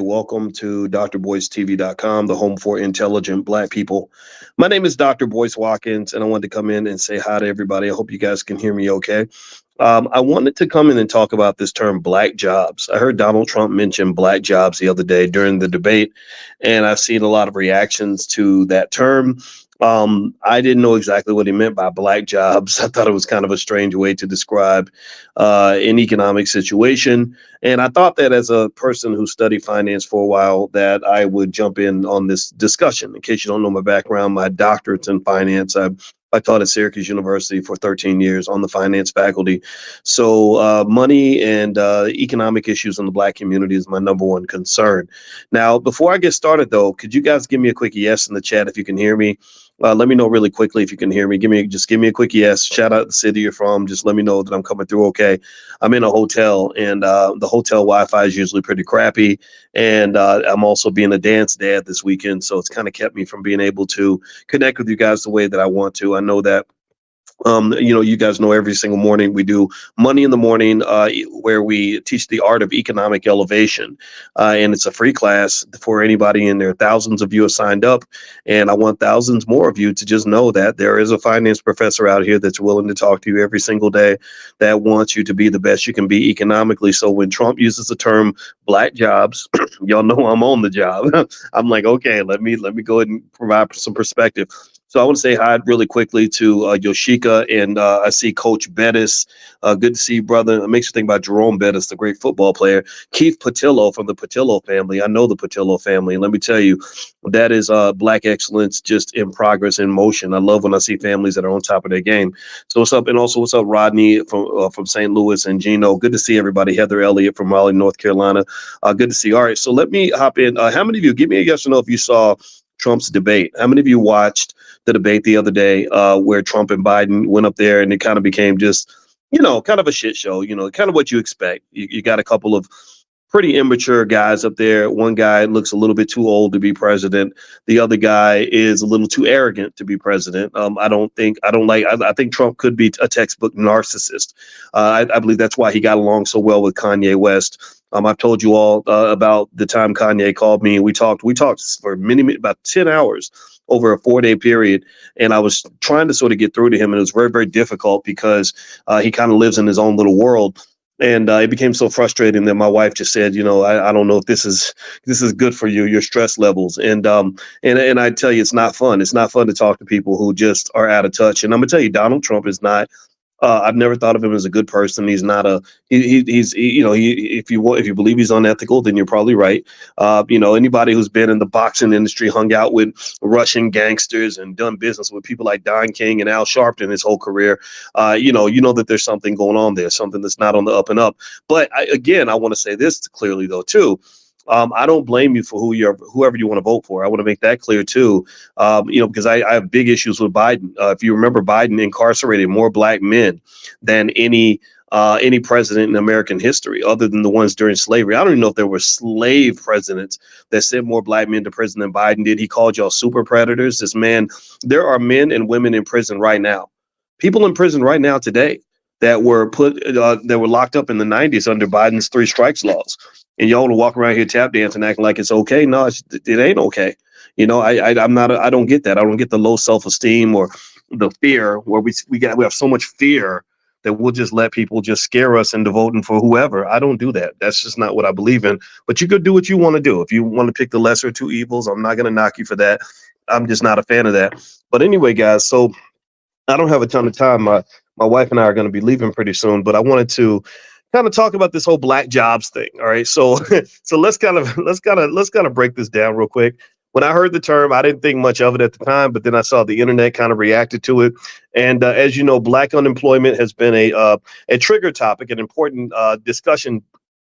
Welcome to drboycetv.com, the home for intelligent Black people. My name is Dr. Boyce Watkins, and I wanted to come in and say hi to everybody. I hope you guys can hear me okay. I wanted to come in and talk about this term Black jobs. I heard Donald Trump mention Black jobs the other day during the debate, and I've seen a lot of reactions to that term. I didn't know exactly what he meant by Black jobs. I thought it was kind of a strange way to describe an economic situation. And I thought that as a person who studied finance for a while, that I would jump in on this discussion. In case you don't know my background, my doctorate's in finance. I taught at Syracuse University for 13 years on the finance faculty. So money and economic issues in the Black community is my number one concern. Now, before I get started, though, could you guys give me a quick yes in the chat if you can hear me? Let me know really quickly if you can hear me. Give me a quick yes. Shout out the city you're from. Just let me know that I'm coming through okay. I'm in a hotel, and the hotel Wi-Fi is usually pretty crappy. And I'm also being a dance dad this weekend, so it's kind of kept me from being able to connect with you guys the way that I want to. I know that you guys know every single morning we do Money in the Morning, where we teach the art of economic elevation. And it's a free class for anybody, and there are thousands of you have signed up. And I want thousands more of you to just know that there is a finance professor out here that's willing to talk to you every single day, that wants you to be the best you can be economically. So when Trump uses the term Black jobs, y'all know I'm on the job. I'm like, okay, let me go ahead and provide some perspective. So I want to say hi really quickly to Yoshika, and I see Coach Bettis. Good to see you, brother. It makes you think about Jerome Bettis, the great football player. Keith Patillo from the Patillo family. I know the Patillo family, and let me tell you, that is Black excellence just in progress, in motion. I love when I see families that are on top of their game. So what's up? And also, what's up, Rodney from St. Louis, and Gino? Good to see everybody. Heather Elliott from Raleigh, North Carolina. Good to see you. All right, so let me hop in. How many of you, give me a yes or no if you saw Trump's debate? How many of you watched the debate the other day where Trump and Biden went up there, and it kind of became just, kind of a shit show, kind of what you expect. You got a couple of pretty immature guys up there. One guy looks a little bit too old to be president. The other guy is a little too arrogant to be president. I think Trump could be a textbook narcissist. I believe that's why he got along so well with Kanye West. I've told you all about the time Kanye called me, and we talked for about 10 hours over a 4-day period. And I was trying to sort of get through to him, and it was very, very difficult because he kind of lives in his own little world. And it became so frustrating that my wife just said, I don't know if this is good for you, your stress levels. And I tell you, it's not fun. It's not fun to talk to people who just are out of touch. And I'm gonna tell you, Donald Trump is not. I've never thought of him as a good person. He's not if you believe he's unethical, then you're probably right. Anybody who's been in the boxing industry, hung out with Russian gangsters and done business with people like Don King and Al Sharpton his whole career, you know that there's something going on there, something that's not on the up and up. But I want to say this clearly though too. I don't blame you for whoever you want to vote for. I want to make that clear too, because I have big issues with Biden. If you remember, Biden incarcerated more Black men than any president in American history, other than the ones during slavery. I don't even know if there were slave presidents that sent more Black men to prison than Biden did. He called y'all super predators. This man, there are men and women in prison right now, people in prison right now today that were locked up in the 90s under Biden's 3 strikes laws. And y'all want to walk around here tap dancing, acting like it's okay. No, it ain't okay. I don't get that. I don't get the low self-esteem or the fear where we have so much fear that we'll just let people just scare us into voting for whoever. I don't do that. That's just not what I believe in. But you could do what you want to do. If you want to pick the lesser of two evils, I'm not going to knock you for that. I'm just not a fan of that. But anyway, guys, so I don't have a ton of time. My wife and I are going to be leaving pretty soon, but I wanted to kind of talk about this whole Black jobs thing. All right. So let's kind of break this down real quick. When I heard the term, I didn't think much of it at the time, but then I saw the internet kind of reacted to it. And as you know, Black unemployment has been a trigger topic, an important discussion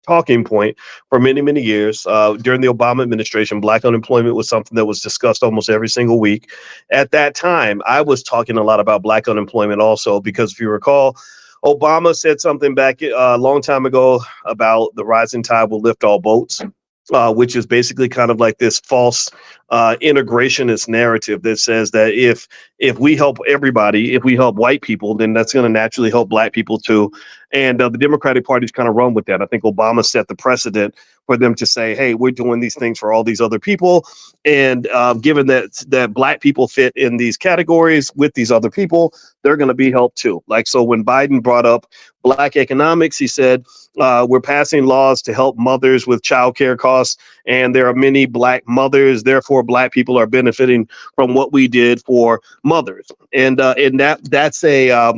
talking point for many, many years. During the Obama administration, Black unemployment was something that was discussed almost every single week. At that time, I was talking a lot about Black unemployment also, because if you recall, Obama said something back a long time ago about the rising tide will lift all boats, which is basically kind of like this false integrationist narrative that says that if we help everybody, if we help white people, then that's going to naturally help black people too. And the Democratic Party's kind of run with that. I think Obama set the precedent for them to say, hey, we're doing these things for all these other people. And given that black people fit in these categories with these other people, they're going to be helped too. Like, so when Biden brought up black economics, he said, we're passing laws to help mothers with childcare costs. And there are many black mothers. Therefore, black people are benefiting from what we did for mothers. And that's a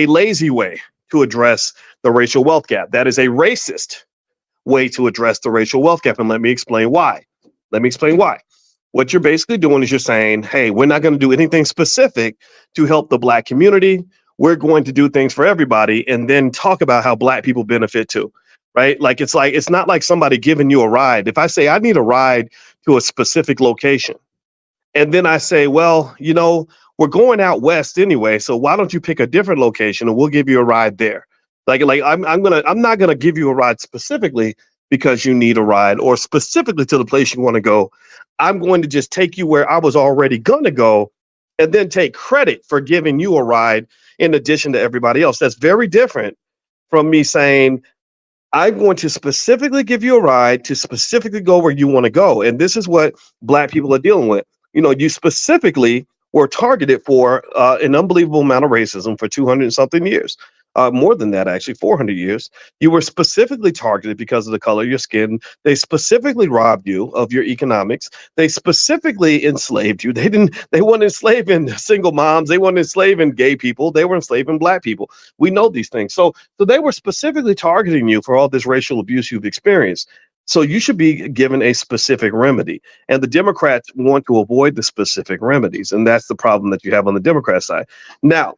lazy way to address the racial wealth gap. That is a racist way to address the racial wealth gap. And let me explain why. What you're basically doing is you're saying, hey, we're not going to do anything specific to help the black community. We're going to do things for everybody and then talk about how black people benefit too, right? Like, it's not like somebody giving you a ride. If I say I need a ride to a specific location, and then I say, well, we're going out west anyway, so why don't you pick a different location and we'll give you a ride there? Like I'm not gonna give you a ride specifically because you need a ride or specifically to the place you want to go. I'm going to just take you where I was already gonna go and then take credit for giving you a ride in addition to everybody else. That's very different from me saying, I'm going to specifically give you a ride to specifically go where you want to go. And this is what black people are dealing with. You specifically were targeted for an unbelievable amount of racism for 200 and something years. More than that, actually, 400 years. You were specifically targeted because of the color of your skin. They specifically robbed you of your economics. They specifically enslaved you. They weren't enslaving single moms. They weren't enslaving gay people. They were enslaving black people. We know these things. So they were specifically targeting you for all this racial abuse you've experienced. So you should be given a specific remedy. And the Democrats want to avoid the specific remedies. And that's the problem that you have on the Democrat side. Now,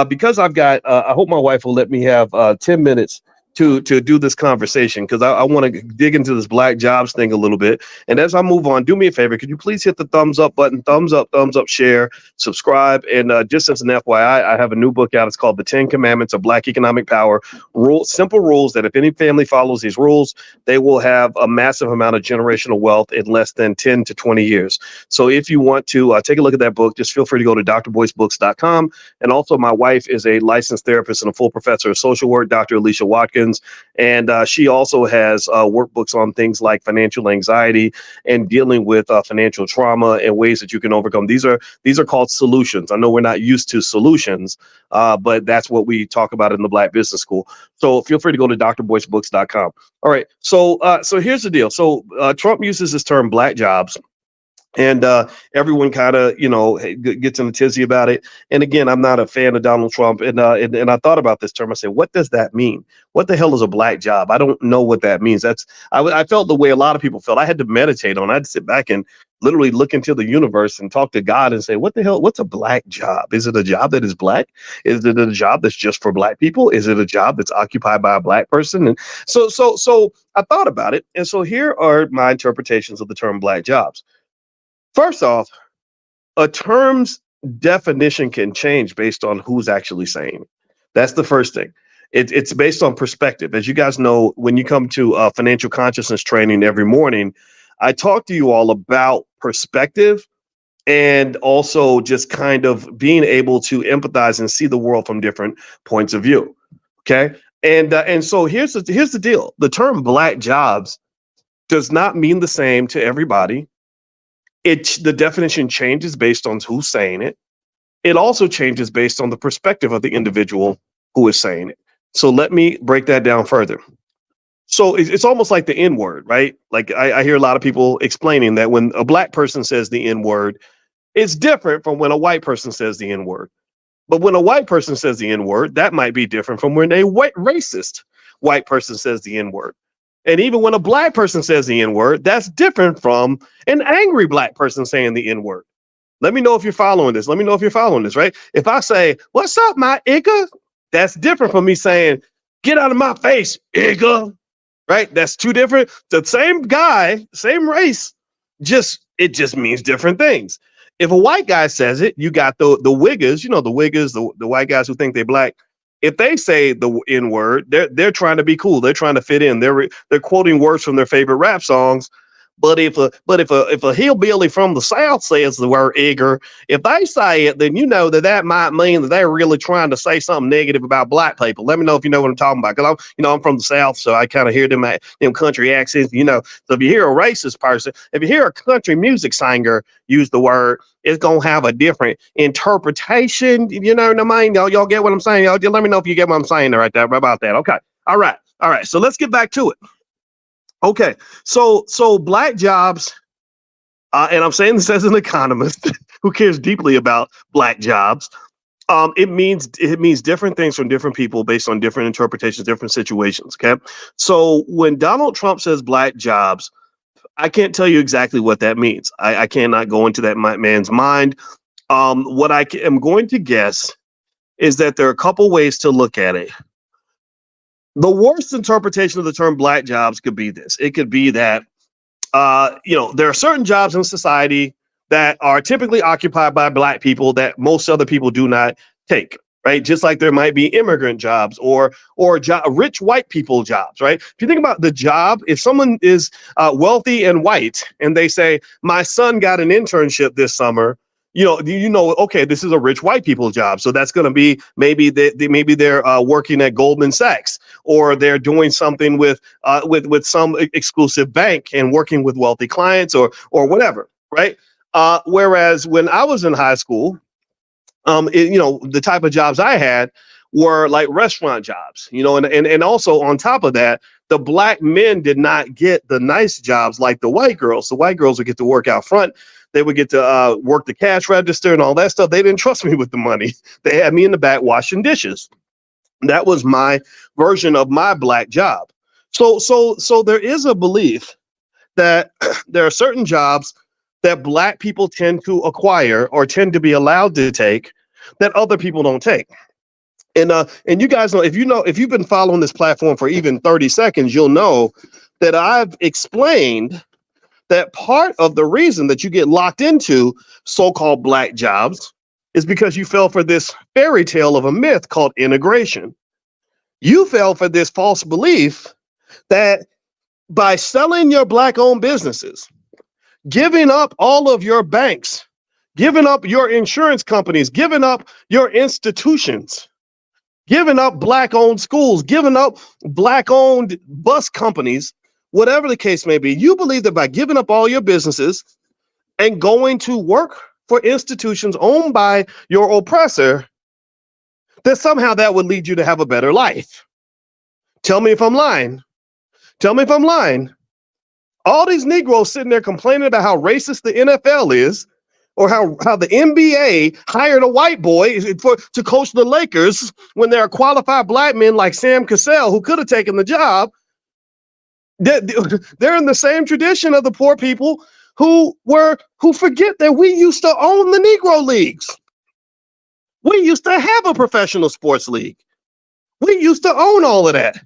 because I've got, I hope my wife will let me have 10 minutes to do this conversation, because I want to dig into this black jobs thing a little bit. And as I move on, do me a favor. Could you please hit the thumbs up button, thumbs up, share, subscribe. And just as an FYI, I have a new book out. It's called The 10 Commandments of Black Economic Power. Simple rules that if any family follows these rules, they will have a massive amount of generational wealth in less than 10 to 20 years. So if you want to take a look at that book, just feel free to go to drboycebooks.com. And also, my wife is a licensed therapist and a full professor of social work, Dr. Alicia Watkins. And she also has workbooks on things like financial anxiety and dealing with financial trauma and ways that you can overcome. These are called solutions. I know we're not used to solutions, but that's what we talk about in the Black Business School. So feel free to go to drboycebooks.com. All right. So here's the deal. So Trump uses this term black jobs. And everyone kind of, gets in a tizzy about it. And again, I'm not a fan of Donald Trump. And I thought about this term. I said, what does that mean? What the hell is a black job? I don't know what that means. I felt the way a lot of people felt. I had to meditate on it. I'd sit back and literally look into the universe and talk to God and say, what the hell? What's a black job? Is it a job that is black? Is it a job that's just for black people? Is it a job that's occupied by a black person? And so I thought about it. And so here are my interpretations of the term black jobs. First off, a term's definition can change based on who's actually saying it. That's the first thing. It's based on perspective. As you guys know, when you come to financial consciousness training every morning, I talk to you all about perspective and also just kind of being able to empathize and see the world from different points of view. Okay. And so here's the deal. The term black jobs does not mean the same to everybody. The definition changes based on who's saying it. It also changes based on the perspective of the individual who is saying it. So let me break that down further. So it's almost like the N word, right? Like I hear a lot of people explaining that when a black person says the N word, it's different from when a white person says the N word. But when a white person says the N word, that might be different from when a white racist white person says the N word. And even when a black person says the N word, that's different from an angry black person saying the N word. Let me know if you're following this. Right? If I say, what's up, my igga? That's different from me saying, get out of my face, igga. Right? That's two different. The same guy, same race, it just means different things. If a white guy says it, you got the wiggers, the white guys who think they're black. If they say the N word, they're trying to be cool. They're trying to fit in. They're quoting words from their favorite rap songs. But if a hillbilly from the South says the word igger, if they say it, then you know that might mean that they're really trying to say something negative about black people. Let me know if you know what I'm talking about, because I'm from the South, so I kind of hear them country accents. So if you hear a racist person, if you hear a country music singer use the word, it's gonna have a different interpretation. You know what I mean? Y'all get what I'm saying? Y'all let me know if you get what I'm saying right there about that. Okay. All right. So let's get back to it. Okay. So black jobs, and I'm saying this as an economist who cares deeply about black jobs. It means different things from different people based on different interpretations, different situations. Okay. So when Donald Trump says black jobs, I can't tell you exactly what that means. I cannot go into that man's mind. What I am going to guess is that there are a couple ways to look at it. The worst interpretation of the term black jobs could be this. It could be that, there are certain jobs in society that are typically occupied by black people that most other people do not take. Right, just like there might be immigrant jobs or rich white people jobs. Right, if you think about the job, if someone is wealthy and white and they say, "My son got an internship this summer," okay, this is a rich white people job. So that's going to be maybe they're working at Goldman Sachs, or they're doing something with some exclusive bank and working with wealthy clients or whatever. Right. Whereas when I was in high school, the type of jobs I had were like restaurant jobs, and also on top of that, the black men did not get the nice jobs like the white girls. The white girls would get to work out front. They would get to work the cash register and all that stuff. They didn't trust me with the money. They had me in the back washing dishes. That was my version of my black job. So there is a belief that there are certain jobs that black people tend to acquire or tend to be allowed to take that other people don't take. And you guys know, if you've been following this platform for even 30 seconds, you'll know that I've explained that part of the reason that you get locked into so-called black jobs is because you fell for this fairy tale of a myth called integration. You fell for this false belief that by selling your black-owned businesses, giving up all of your banks, giving up your insurance companies, giving up your institutions, giving up black-owned schools, giving up black-owned bus companies, whatever the case may be, you believe that by giving up all your businesses and going to work for institutions owned by your oppressor, that somehow that would lead you to have a better life. Tell me if I'm lying. Tell me if I'm lying. All these Negroes sitting there complaining about how racist the NFL is, or how the NBA hired a white boy to coach the Lakers when there are qualified black men like Sam Cassell who could have taken the job. They're in the same tradition of the poor people who forget that we used to own the Negro leagues. We used to have a professional sports league. We used to own all of that.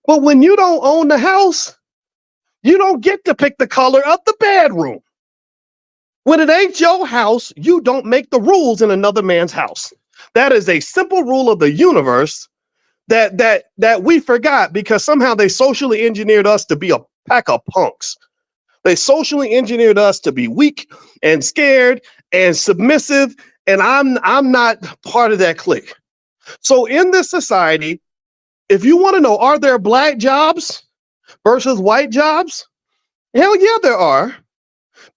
But when you don't own the house, you don't get to pick the color of the bedroom. When it ain't your house, you don't make the rules in another man's house. That is a simple rule of the universe that we forgot because somehow they socially engineered us to be a pack of punks. They socially engineered us to be weak and scared and submissive, and I'm not part of that clique. So in this society, if you want to know, are there black jobs versus white jobs? Hell yeah, there are.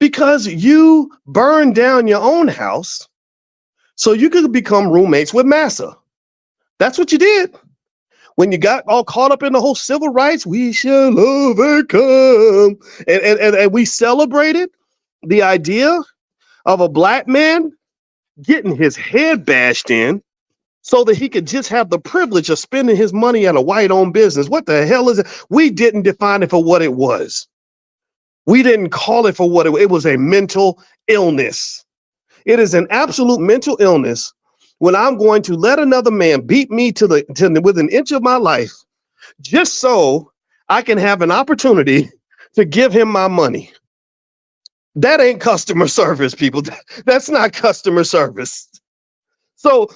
Because you burned down your own house so you could become roommates with massa. That's what you did. When you got all caught up in the whole civil rights, we shall overcome. And we celebrated the idea of a black man getting his head bashed in so that he could just have the privilege of spending his money at a white-owned business. What the hell is it? We didn't define it for what it was. We didn't call it for what it was. A mental illness. It is an absolute mental illness when I'm going to let another man beat me to within an inch of my life just so I can have an opportunity to give him my money. That ain't customer service, people. That's not customer service. So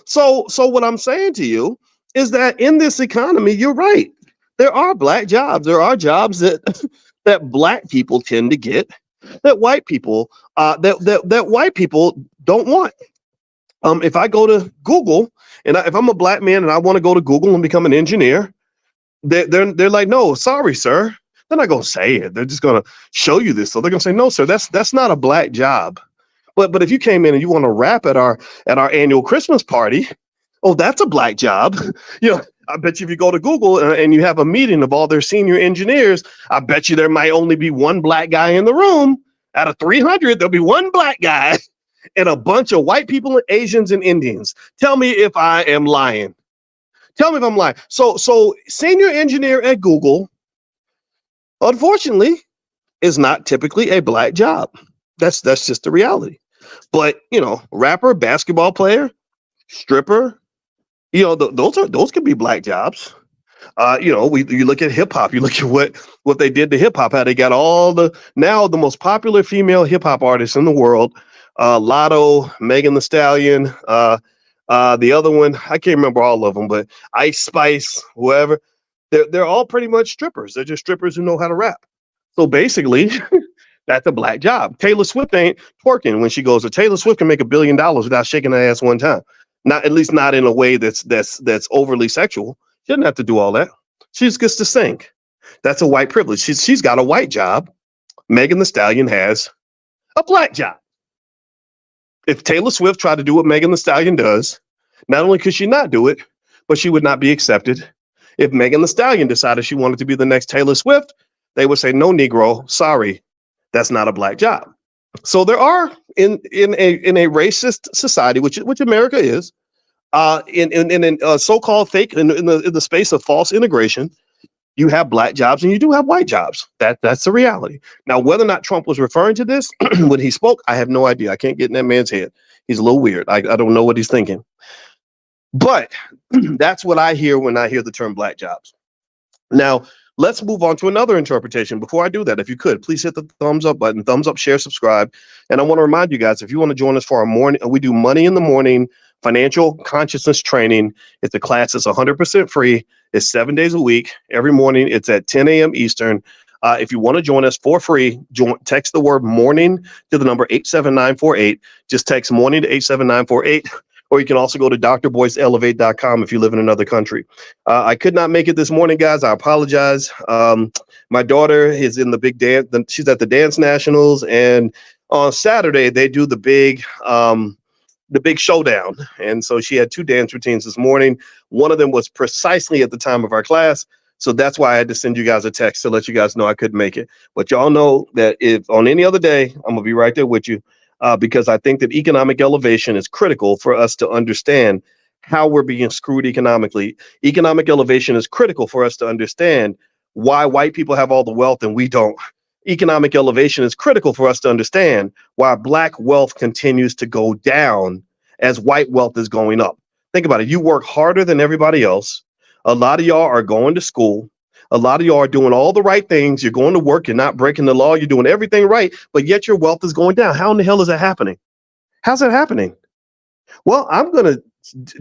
what I'm saying to you is that in this economy, you're right. There are black jobs. There are jobs that that black people tend to get that white people that white people don't want. If I go to Google and if I'm a black man and I want to go to Google and become an engineer, they're like, no, sorry, sir. They're not gonna say it. They're just gonna show you this. So they're gonna say, no, sir, that's not a black job. But if you came in and you want to rap at our annual Christmas party, oh, that's a black job. I bet you if you go to Google and you have a meeting of all their senior engineers, I bet you there might only be one black guy in the room. Out of 300, there'll be one black guy and a bunch of white people and Asians and Indians. Tell me if I am lying. Tell me if I'm lying. So senior engineer at Google, unfortunately, is not typically a black job. That's just the reality. But, rapper, basketball player, stripper, those could be black jobs. You look at hip hop, you look at what they did to hip hop, how they got now the most popular female hip hop artists in the world, Lotto, Megan Thee Stallion, the other one, I can't remember all of them, but Ice Spice, whoever, they're all pretty much strippers. They're just strippers who know how to rap. So basically, that's a black job. Taylor Swift ain't twerking when she goes. Taylor Swift can make $1 billion without shaking her ass one time. Not at least not in a way that's overly sexual. She doesn't have to do all that. She just gets to sing. That's a white privilege. She's got a white job. Megan Thee Stallion has a black job. If Taylor Swift tried to do what Megan Thee Stallion does, not only could she not do it, but she would not be accepted. If Megan Thee Stallion decided she wanted to be the next Taylor Swift, they would say, no, Negro, sorry, that's not a black job. So there are in a racist society, which America is, in so-called fake in the space of false integration, you have black jobs and you do have white jobs. That's the reality. Now, whether or not Trump was referring to this when he spoke, I have no idea. I can't get in that man's head. He's a little weird. I don't know what he's thinking. But that's what I hear when I hear the term black jobs. Now, let's move on to another interpretation. Before I do that, if you could, please hit the thumbs up button, thumbs up, share, subscribe. And I want to remind you guys, if you want to join us for our morning, we do Money in the Morning financial consciousness training. It's a class that's 100% free. It's 7 days a week. Every morning, it's at 10 a.m. Eastern. If you want to join us for free, text the word morning to the number 87948. Just text morning to 87948. Or you can also go to drboyceelevate.com if you live in another country. I could not make it this morning, guys. I apologize. My daughter is in the big dance. She's at the Dance Nationals. And on Saturday, they do the big showdown. And so she had 2 dance routines this morning. One of them was precisely at the time of our class. So that's why I had to send you guys a text to let you guys know I couldn't make it. But y'all know that if on any other day, I'm going to be right there with you. Because I think that economic elevation is critical for us to understand how we're being screwed economically. Economic elevation is critical for us to understand why white people have all the wealth and we don't. Economic elevation is critical for us to understand why black wealth continues to go down as white wealth is going up. Think about it. You work harder than everybody else. A lot of y'all are going to school. A lot of y'all are doing all the right things. You're going to work. You're not breaking the law. You're doing everything right, but yet your wealth is going down. How in the hell is that happening? How's that happening? Well, I'm going to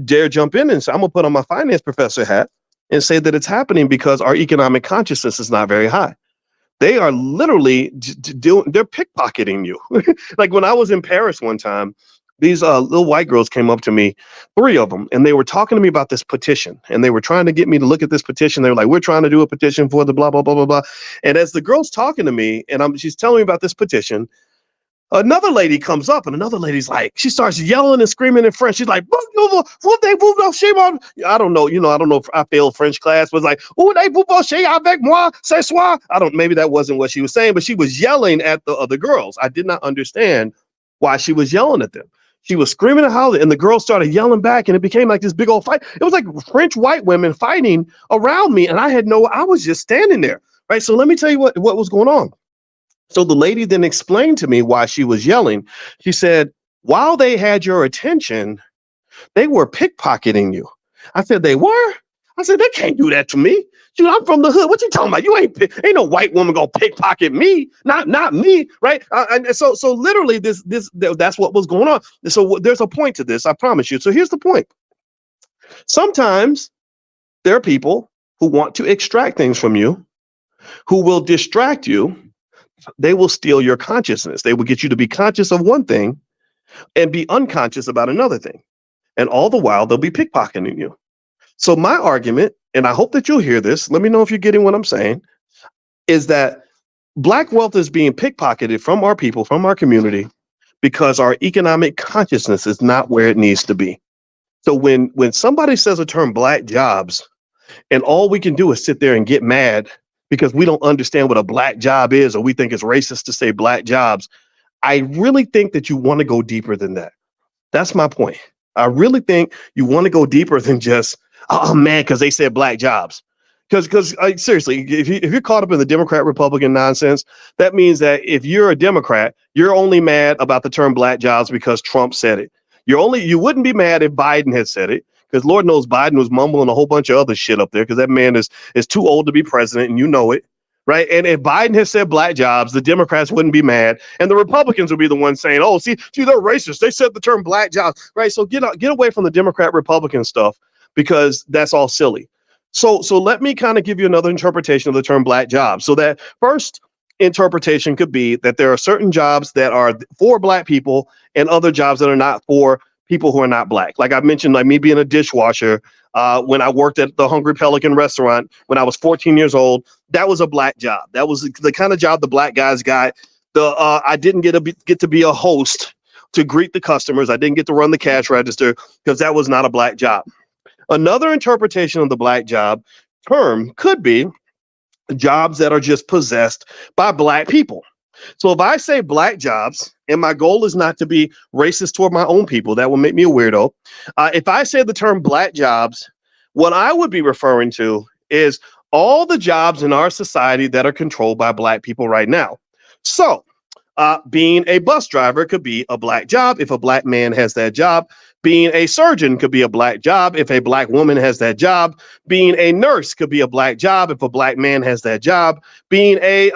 dare jump in and say, I'm going to put on my finance professor hat and say that it's happening because our economic consciousness is not very high. They are literally they're pickpocketing you. Like when I was in Paris one time, these little white girls came up to me, 3 of them, and they were talking to me about this petition. And they were trying to get me to look at this petition. They were like, we're trying to do a petition for the blah, blah, blah, blah, blah. And as the girl's talking to me, and she's telling me about this petition, another lady comes up, and another lady's like, she starts yelling and screaming in French. She's like, I don't know, I don't know if I failed French class, but it's like, avec moi, ce soir. Maybe that wasn't what she was saying, but she was yelling at the other girls. I did not understand why she was yelling at them. She was screaming and hollering, and the girls started yelling back, and it became like this big old fight. It was like French white women fighting around me, and I was just standing there, right? So let me tell you what was going on. So the lady then explained to me why she was yelling. She said, while they had your attention, they were pickpocketing you. I said, they were? I said, they can't do that to me. Dude, I'm from the hood. What you talking about? You ain't no white woman gonna pickpocket me. Not me, right? And so literally that's what was going on. So there's a point to this, I promise you. So here's the point. Sometimes there are people who want to extract things from you who will distract you. They will steal your consciousness. They will get you to be conscious of one thing and be unconscious about another thing. And all the while, they'll be pickpocketing you. So my argument, and I hope that you'll hear this, let me know if you're getting what I'm saying, is that Black wealth is being pickpocketed from our people, from our community, because our economic consciousness is not where it needs to be. So when somebody says a term Black jobs, and all we can do is sit there and get mad because we don't understand what a Black job is, or we think it's racist to say Black jobs, I really think that you want to go deeper than that. That's my point. I really think you want to go deeper than just, oh man, because they said Black jobs. Because seriously, if you're caught up in the Democrat Republican nonsense, that means that if you're a Democrat, you're only mad about the term Black jobs because Trump said it. You wouldn't be mad if Biden had said it, because Lord knows Biden was mumbling a whole bunch of other shit up there because that man is too old to be president, and you know it. Right. And if Biden had said Black jobs, the Democrats wouldn't be mad. And the Republicans would be the ones saying, oh, see, they're racist. They said the term Black jobs. Right. So get away from the Democrat Republican stuff, because that's all silly. So let me kind of give you another interpretation of the term Black jobs. So that first interpretation could be that there are certain jobs that are for Black people and other jobs that are not for people who are not Black. Like I mentioned, like me being a dishwasher, when I worked at the Hungry Pelican restaurant when I was 14 years old, that was a Black job. That was the kind of job the Black guys got. I didn't get to be a host to greet the customers. I didn't get to run the cash register because that was not a Black job. Another interpretation of the Black job term could be jobs that are just possessed by Black people. So if I say Black jobs, and my goal is not to be racist toward my own people, that will make me a weirdo. If I say the term Black jobs, what I would be referring to is all the jobs in our society that are controlled by Black people right now. So being a bus driver could be a Black job if a Black man has that job. Being a surgeon could be a Black job if a Black woman has that job. Being a nurse could be a Black job if a Black man has that job. Being a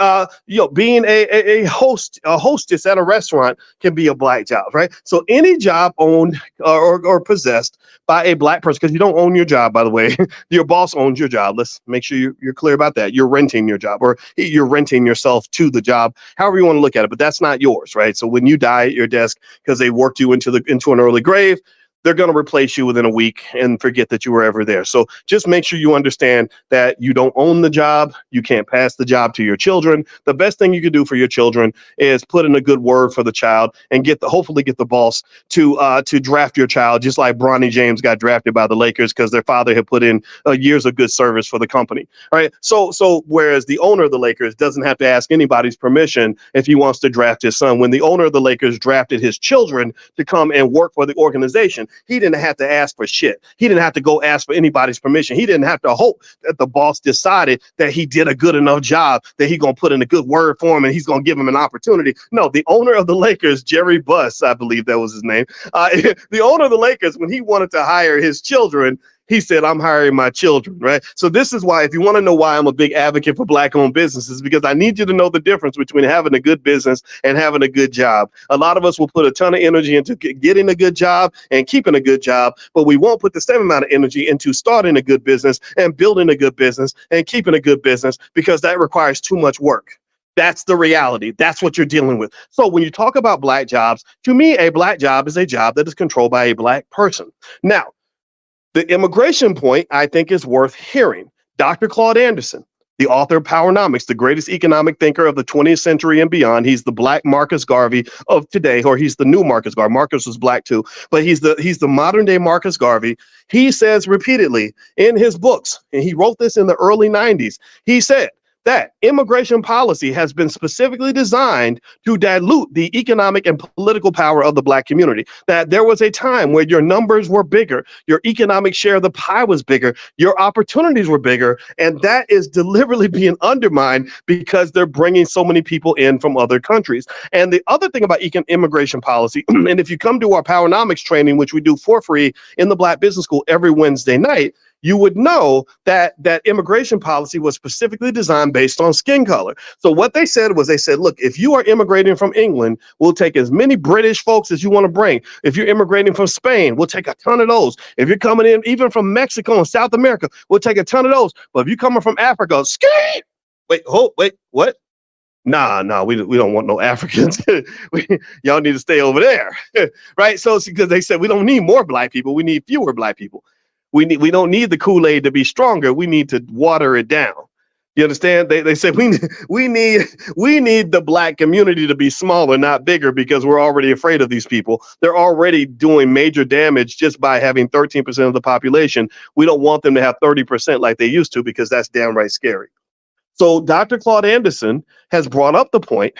hostess at a restaurant can be a Black job, right? So any job owned or possessed by a Black person, because you don't own your job, by the way, your boss owns your job. Let's make sure you're clear about that. You're renting your job, or you're renting yourself to the job, however you want to look at it, but that's not yours, right? So when you die at your desk because they worked you into an early grave, they're going to replace you within a week and forget that you were ever there. So just make sure you understand that you don't own the job. You can't pass the job to your children. The best thing you can do for your children is put in a good word for the child and hopefully get the boss to draft your child, just like Bronny James got drafted by the Lakers because their father had put in years of good service for the company. All right. So whereas the owner of the Lakers doesn't have to ask anybody's permission if he wants to draft his son, when the owner of the Lakers drafted his children to come and work for the organization, he didn't have to ask for shit. He didn't have to go ask for anybody's permission. He didn't have to hope that the boss decided that he did a good enough job, that he's going to put in a good word for him and he's going to give him an opportunity. No, the owner of the Lakers, Jerry Buss, I believe that was his name. The owner of the Lakers, when he wanted to hire his children, he said, I'm hiring my children, right? So this is why, if you want to know why I'm a big advocate for Black-owned businesses, because I need you to know the difference between having a good business and having a good job. A lot of us will put a ton of energy into getting a good job and keeping a good job, but we won't put the same amount of energy into starting a good business and building a good business and keeping a good business, because that requires too much work. That's the reality. That's what you're dealing with. So when you talk about Black jobs, to me, a Black job is a job that is controlled by a Black person. Now, the immigration point, I think, is worth hearing. Dr. Claude Anderson, the author of Powernomics, the greatest economic thinker of the 20th century and beyond. He's the Black Marcus Garvey of today, or he's the new Marcus Garvey. Marcus was Black too, but he's the modern day Marcus Garvey. He says repeatedly in his books, and he wrote this in the early 90s, he said that immigration policy has been specifically designed to dilute the economic and political power of the Black community. That there was a time where your numbers were bigger, your economic share of the pie was bigger, your opportunities were bigger, and that is deliberately being undermined because they're bringing so many people in from other countries. And the other thing about immigration policy, and if you come to our Powernomics training, which we do for free in the Black Business School every Wednesday night, you would know that immigration policy was specifically designed based on skin color. So what they said, look, if you are immigrating from England, we'll take as many British folks as you want to bring. If you're immigrating from Spain, we'll take a ton of those. If you're coming in even from Mexico and South America, we'll take a ton of those. But if you're coming from Africa, Wait, hold, wait, what? Nah, we don't want no Africans. Y'all need to stay over there, right? So it's because they said we don't need more black people, we need fewer black people. We don't need the Kool-Aid to be stronger. We need to water it down. You understand? They said we need the black community to be smaller, not bigger, because we're already afraid of these people. They're already doing major damage just by having 13% of the population. We don't want them to have 30% like they used to, because that's downright scary. So Dr. Claude Anderson has brought up the point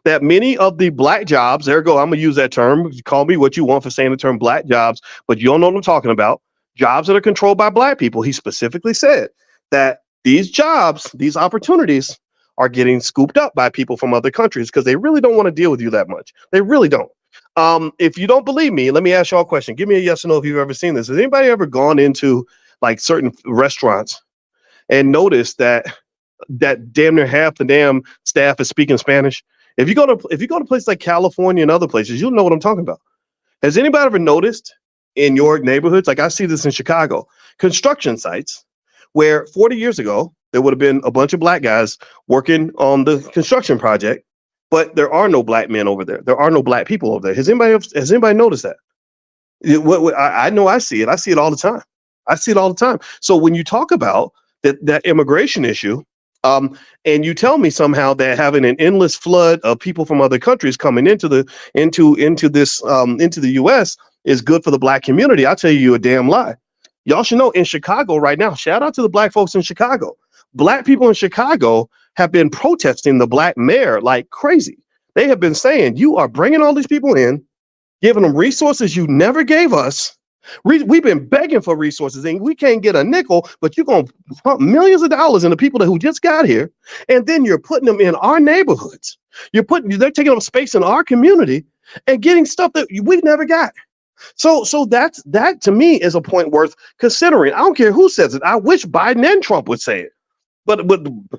that many of the black jobs, there go, I'm going to use that term. Call me what you want for saying the term black jobs, but you don't know what I'm talking about. Jobs that are controlled by black people. He specifically said that these jobs, these opportunities are getting scooped up by people from other countries because they really don't want to deal with you that much. They really don't. If you don't believe me, let me ask y'all a question. Give me a yes or no if you've ever seen this. Has anybody ever gone into like certain restaurants and noticed that damn near half the damn staff is speaking Spanish? If you go to places like California and other places, you'll know what I'm talking about. Has anybody ever noticed in your neighborhoods, like I see this in Chicago, construction sites where 40 years ago there would have been a bunch of black guys working on the construction project, but there are no black men over there. There are no black people over there. Has anybody noticed that? I know I see it. I see it all the time. I see it all the time. So when you talk about that immigration issue, and you tell me somehow that having an endless flood of people from other countries coming into the U.S. is good for the black community, I'll tell you a damn lie. Y'all should know in Chicago right now, shout out to the black folks in Chicago. Black people in Chicago have been protesting the black mayor like crazy. They have been saying, you are bringing all these people in, giving them resources you never gave us. We've been begging for resources and we can't get a nickel, but you're going to pump millions of dollars into people who just got here. And then you're putting them in our neighborhoods. They're taking up space in our community and getting stuff that we've never got. So that to me is a point worth considering. I don't care who says it. I wish Biden and Trump would say it. But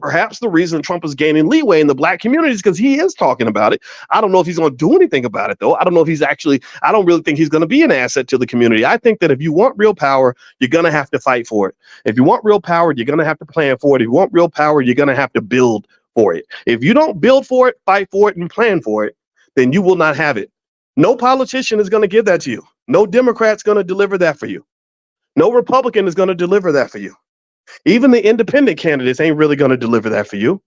perhaps the reason Trump is gaining leeway in the black community is because he is talking about it. I don't know if he's going to do anything about it, though. I don't know if I don't really think he's going to be an asset to the community. I think that if you want real power, you're going to have to fight for it. If you want real power, you're going to have to plan for it. If you want real power, you're going to have to build for it. If you don't build for it, fight for it, and plan for it, then you will not have it. No politician is going to give that to you. No Democrat's going to deliver that for you. No Republican is going to deliver that for you. Even the independent candidates ain't really going to deliver that for you.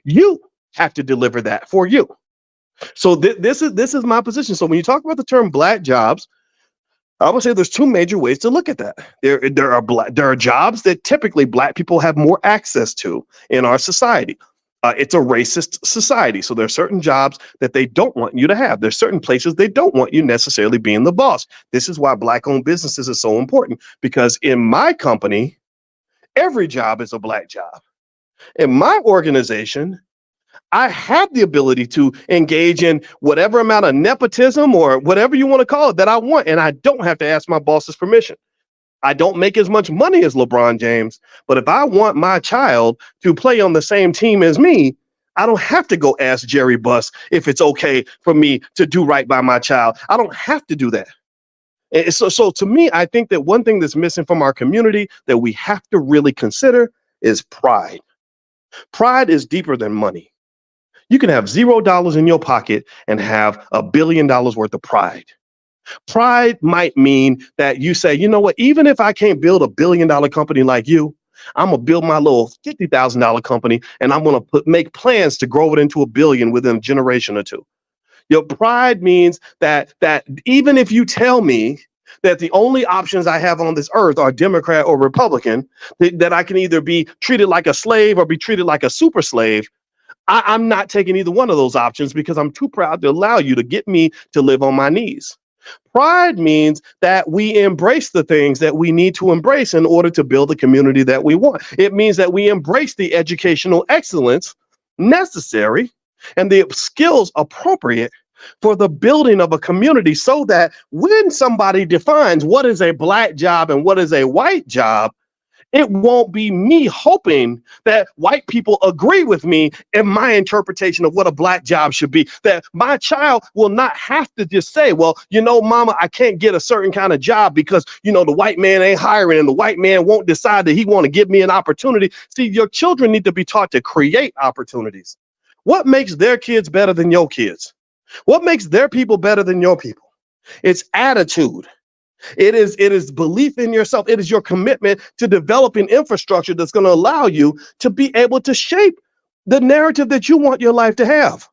You have to deliver that for you. So this is my position. So when you talk about the term black jobs, I would say there's two major ways to look at that. There are jobs that typically black people have more access to in our society. It's a racist society. So there are certain jobs that they don't want you to have. There's certain places they don't want you necessarily being the boss. This is why black-owned businesses are so important, because in my company, every job is a black job. In my organization, I have the ability to engage in whatever amount of nepotism or whatever you want to call it that I want, and I don't have to ask my boss's permission. I don't make as much money as LeBron James, but if I want my child to play on the same team as me, I don't have to go ask Jerry Buss if it's okay for me to do right by my child. I don't have to do that. And so to me, I think that one thing that's missing from our community that we have to really consider is pride. Pride is deeper than money. You can have $0 in your pocket and have $1 billion worth of pride. Pride might mean that you say, you know what, even if I can't build $1 billion company like you, I'm going to build my little $50,000 company and I'm going to make plans to grow it into $1 billion within a generation or two. Your pride means that even if you tell me that the only options I have on this earth are Democrat or Republican, that I can either be treated like a slave or be treated like a super slave, I'm not taking either one of those options because I'm too proud to allow you to get me to live on my knees. Pride means that we embrace the things that we need to embrace in order to build the community that we want. It means that we embrace the educational excellence necessary and the skills appropriate for the building of a community, so that when somebody defines what is a black job and what is a white job, It won't be me hoping that white people agree with me in my interpretation of what a black job should be. That my child will not have to just say, well, mama, I can't get a certain kind of job because, the white man ain't hiring and the white man won't decide that he want to give me an opportunity. See, your children need to be taught to create opportunities. What makes their kids better than your kids? What makes their people better than your people? It's attitude. It is belief in yourself. It is your commitment to developing infrastructure that's going to allow you to be able to shape the narrative that you want your life to have.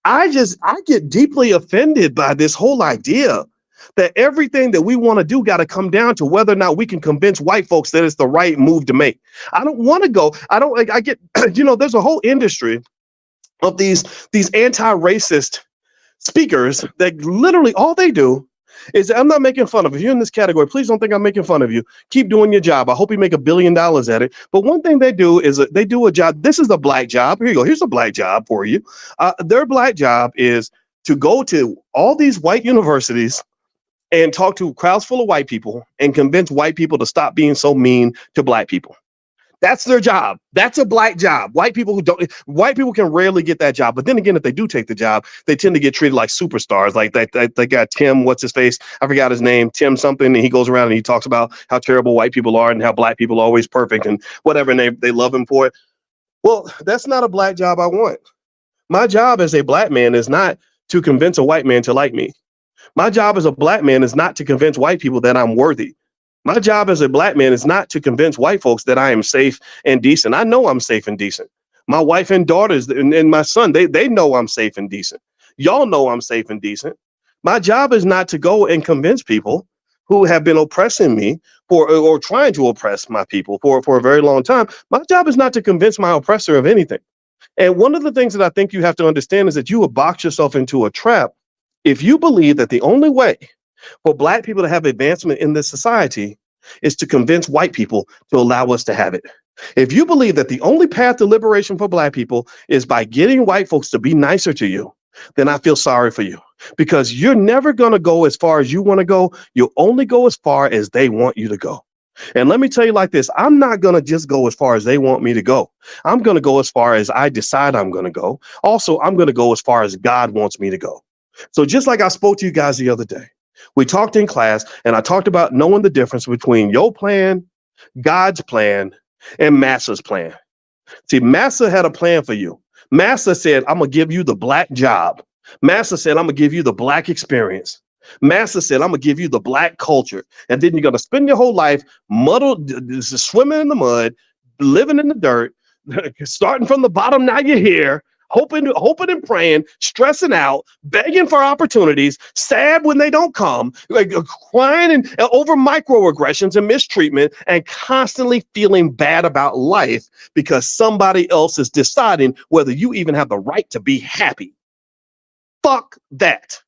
I get deeply offended by this whole idea that everything that we want to do got to come down to whether or not we can convince white folks that it's the right move to make. I don't want to go. I get, there's a whole industry of these anti-racist speakers that literally all they do is, I'm not making fun of you. If you're in this category, please don't think I'm making fun of you. Keep doing your job. I hope you make $1 billion at it. But one thing they do is they do a job. This is a black job. Here you go. Here's a black job for you. Their black job is to go to all these white universities and talk to crowds full of white people and convince white people to stop being so mean to black people. That's their job. That's a black job. White people can rarely get that job. But then again, if they do take the job, they tend to get treated like superstars. Like they got Tim, what's his face? I forgot his name, Tim something. And he goes around and he talks about how terrible white people are and how black people are always perfect and whatever. And they love him for it. Well, that's not a black job I want. My job as a black man is not to convince a white man to like me. My job as a black man is not to convince white people that I'm worthy. My job as a black man is not to convince white folks that I am safe and decent. I know I'm safe and decent. My wife and daughters and my son, they know I'm safe and decent. Y'all know I'm safe and decent. My job is not to go and convince people who have been oppressing me or trying to oppress my people for a very long time. My job is not to convince my oppressor of anything. And one of the things that I think you have to understand is that you will box yourself into a trap if you believe that the only way for black people to have advancement in this society is to convince white people to allow us to have it. If you believe that the only path to liberation for black people is by getting white folks to be nicer to you, then I feel sorry for you, because you're never going to go as far as you want to go. You'll only go as far as they want you to go. And let me tell you like this, I'm not going to just go as far as they want me to go. I'm going to go as far as I decide I'm going to go. Also, I'm going to go as far as God wants me to go. So just like I spoke to you guys the other day, we talked in class and I talked about knowing the difference between your plan, God's plan, and Massa's plan. See, Massa had a plan for you. Massa said, I'm going to give you the black job. Massa said, I'm going to give you the black experience. Massa said, I'm going to give you the black culture. And then you're going to spend your whole life muddled, swimming in the mud, living in the dirt, starting from the bottom. Now you're here. Hoping and praying, stressing out, begging for opportunities, sad when they don't come, like crying and over microaggressions and mistreatment, and constantly feeling bad about life because somebody else is deciding whether you even have the right to be happy. Fuck that.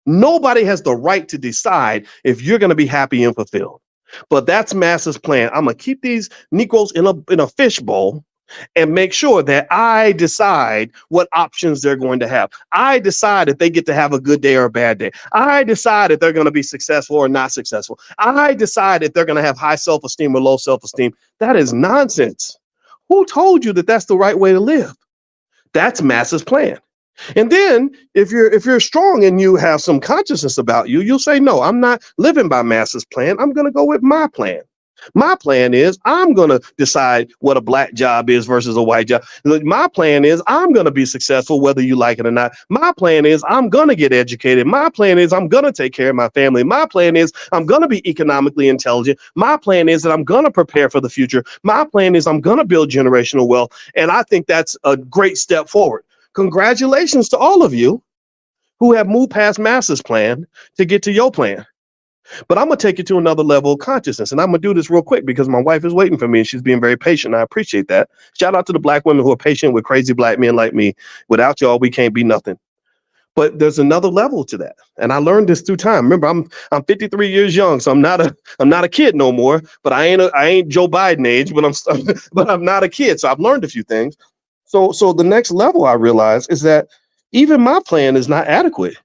Nobody has the right to decide if you're going to be happy and fulfilled. But that's Massa's plan. I'm going to keep these Negroes in a fishbowl and make sure that I decide what options they're going to have. I decide if they get to have a good day or a bad day. I decide if they're going to be successful or not successful. I decide if they're going to have high self-esteem or low self-esteem. That is nonsense. Who told you that that's the right way to live? That's Massa's plan. And then if you're strong and you have some consciousness about you, you'll say, no, I'm not living by Massa's plan. I'm going to go with my plan. My plan is I'm going to decide what a black job is versus a white job. My plan is I'm going to be successful whether you like it or not. My plan is I'm going to get educated. My plan is I'm going to take care of my family. My plan is I'm going to be economically intelligent. My plan is that I'm going to prepare for the future. My plan is I'm going to build generational wealth. And I think that's a great step forward. Congratulations to all of you who have moved past Massa's plan to get to your plan. But I'm going to take you to another level of consciousness. And I'm going to do this real quick because my wife is waiting for me and she's being very patient. I appreciate that. Shout out to the black women who are patient with crazy black men like me. Without y'all, we can't be nothing. But there's another level to that. And I learned this through time. Remember, I'm 53 years young, so I'm not a kid no more, but I ain't Joe Biden age, but I'm not a kid. So I've learned a few things. So the next level I realized is that even my plan is not adequate.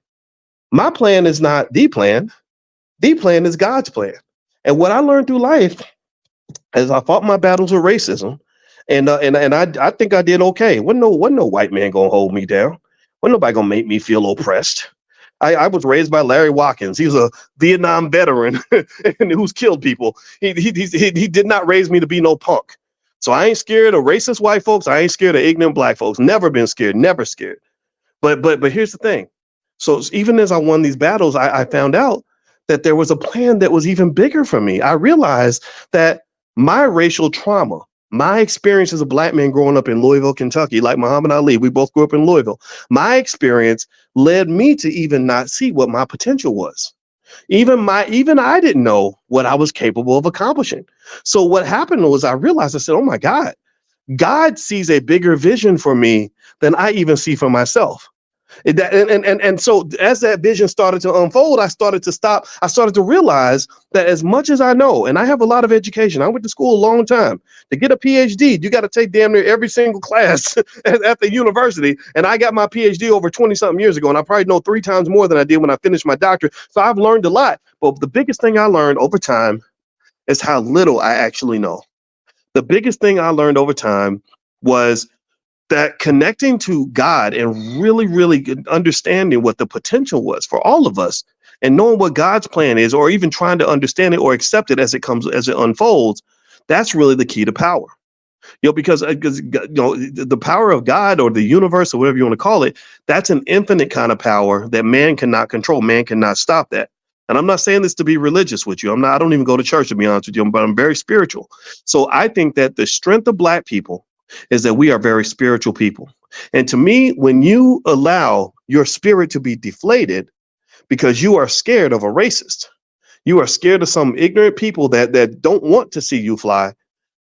My plan is not the plan. The plan is God's plan. And what I learned through life as I fought my battles with racism, and I think I did okay. Wasn't no white man gonna hold me down. Wasn't nobody gonna make me feel oppressed. I was raised by Larry Watkins. He was a Vietnam veteran and who's killed people. He did not raise me to be no punk. So I ain't scared of racist white folks. I ain't scared of ignorant black folks. Never been scared. Never scared. But here's the thing. So even as I won these battles, I found out that there was a plan that was even bigger for me. I realized that my racial trauma, my experience as a black man growing up in Louisville, Kentucky, like Muhammad Ali, we both grew up in Louisville. My experience led me to even not see what my potential was. Even I didn't know what I was capable of accomplishing. So what happened was I realized, I said, oh my God sees a bigger vision for me than I even see for myself. And so as that vision started to unfold, I started to realize that as much as I know, and I have a lot of education, I went to school a long time. To get a PhD, you got to take damn near every single class at the university. And I got my PhD over 20 something years ago, and I probably know 3 times more than I did when I finished my doctorate. So I've learned a lot. But the biggest thing I learned over time is how little I actually know. The biggest thing I learned over time was that connecting to God and really understanding what the potential was for all of us and knowing what God's plan is, or even trying to understand it or accept it as it unfolds, that's really the key to power. Because the power of God or the universe or whatever you want to call it, that's an infinite kind of power that man cannot control. Man cannot stop that. And I'm not saying this to be religious with you. I don't even go to church, to be honest with you, but I'm very spiritual. So I think that the strength of black people is that we are very spiritual people. And to me, when you allow your spirit to be deflated because you are scared of a racist, you are scared of some ignorant people that don't want to see you fly.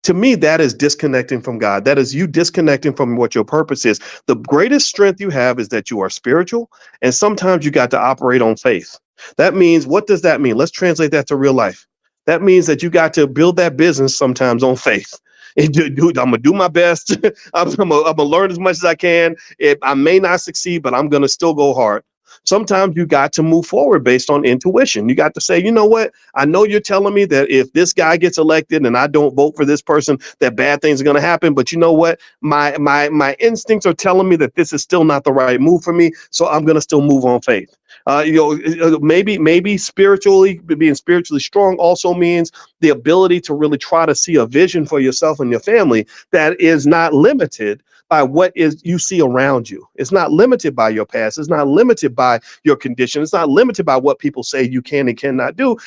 To me, that is disconnecting from God. That is you disconnecting from what your purpose is. The greatest strength you have is that you are spiritual, and sometimes you got to operate on faith. That means, what does that mean? Let's translate that to real life. That means that you got to build that business sometimes on faith. Dude, I'm gonna do my best. I'm gonna learn as much as I can. If I may not succeed, but I'm gonna still go hard. Sometimes you got to move forward based on intuition. You got to say, you know what? I know you're telling me that if this guy gets elected and I don't vote for this person, that bad things are going to happen. But you know what? My instincts are telling me that this is still not the right move for me. So I'm going to still move on faith. Maybe being spiritually strong also means the ability to really try to see a vision for yourself and your family that is not limited by what is you see around you. It's not limited by your past. It's not limited by your condition. It's not limited by what people say you can and cannot do.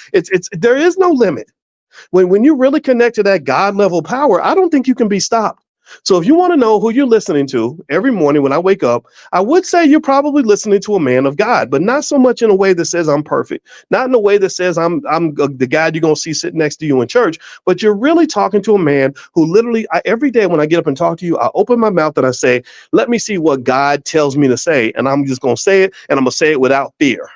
There is no limit. When you really connect to that God level power, I don't think you can be stopped. So if you want to know who you're listening to every morning when I wake up, I would say you're probably listening to a man of God, but not so much in a way that says I'm perfect, not in a way that says I'm the guy you're going to see sitting next to you in church, but you're really talking to a man who literally every day when I get up and talk to you, I open my mouth and I say, let me see what God tells me to say. And I'm just going to say it, and I'm going to say it without fear.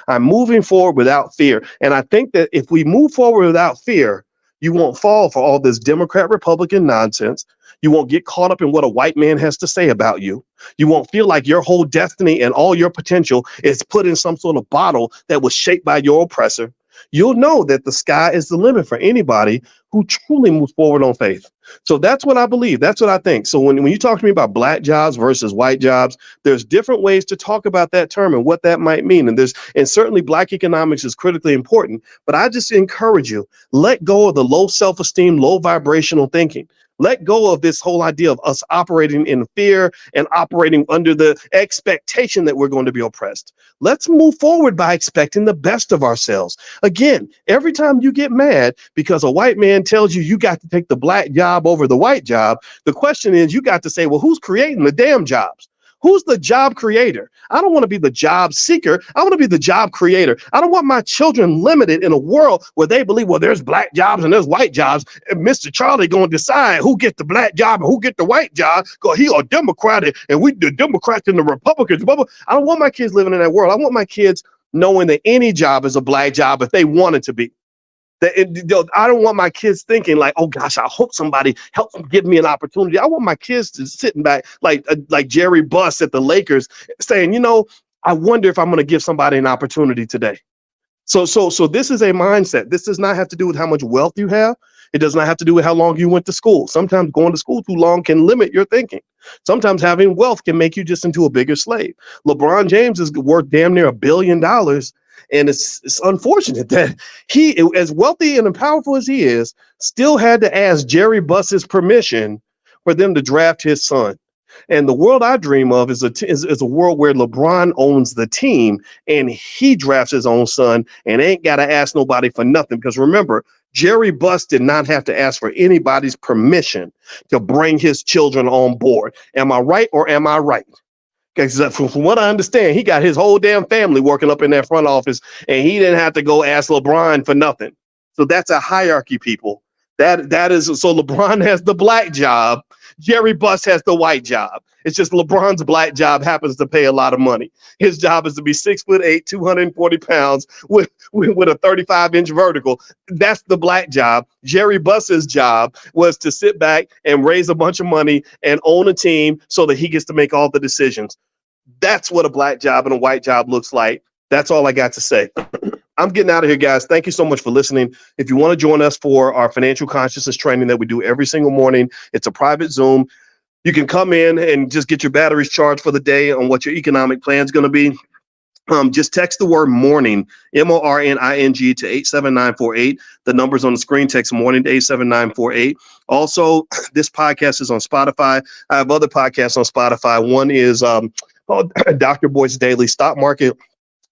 I'm moving forward without fear. And I think that if we move forward without fear, you won't fall for all this Democrat Republican nonsense. You won't get caught up in what a white man has to say about you. You won't feel like your whole destiny and all your potential is put in some sort of bottle that was shaped by your oppressor. You'll know that the sky is the limit for anybody who truly moves forward on faith. So that's what I believe. That's what I think. So when you talk to me about black jobs versus white jobs, there's different ways to talk about that term and what that might mean. And certainly black economics is critically important. But I just encourage you, let go of the low self-esteem, low vibrational thinking. Let go of this whole idea of us operating in fear and operating under the expectation that we're going to be oppressed. Let's move forward by expecting the best of ourselves. Again, every time you get mad because a white man tells you you got to take the black job over the white job, the question is you got to say, well, who's creating the damn jobs? Who's the job creator? I don't want to be the job seeker. I want to be the job creator. I don't want my children limited in a world where they believe, well, there's black jobs and there's white jobs. And Mr. Charlie going to decide who gets the black job and who gets the white job because he a Democrat and we the Democrats and the Republicans. I don't want my kids living in that world. I want my kids knowing that any job is a black job if they want it to be. I don't want my kids thinking like, oh gosh, I hope somebody helps give me an opportunity. I want my kids to sitting back like Jerry Buss at the Lakers saying, I wonder if I'm going to give somebody an opportunity today. So this is a mindset. This does not have to do with how much wealth you have. It does not have to do with how long you went to school. Sometimes going to school too long can limit your thinking. Sometimes having wealth can make you just into a bigger slave. LeBron James is worth damn near $1 billion. And it's unfortunate that he, as wealthy and powerful as he is, still had to ask Jerry Buss's permission for them to draft his son. And the world I dream of is a world where LeBron owns the team and he drafts his own son and ain't got to ask nobody for nothing. Because remember, Jerry Buss did not have to ask for anybody's permission to bring his children on board. Am I right or am I right? Because from what I understand, he got his whole damn family working up in that front office and he didn't have to go ask LeBron for nothing. So that's a hierarchy, people. That is, so LeBron has the black job. Jerry Buss has the white job. It's just LeBron's black job happens to pay a lot of money. His job is to be 6'8", 240 pounds with a 35-inch vertical. That's the black job. Jerry Buss's job was to sit back and raise a bunch of money and own a team so that he gets to make all the decisions. That's what a black job and a white job looks like. That's all I got to say. I'm getting out of here, guys. Thank you so much for listening. If you want to join us for our financial consciousness training that we do every single morning, it's a private Zoom. You can come in and just get your batteries charged for the day on what your economic plan is going to be. Just text the word morning, MORNING, to 87948. The number's on the screen. Text morning to 87948. Also, this podcast is on Spotify. I have other podcasts on Spotify. One is called Dr. Boyce Daily Stock Market,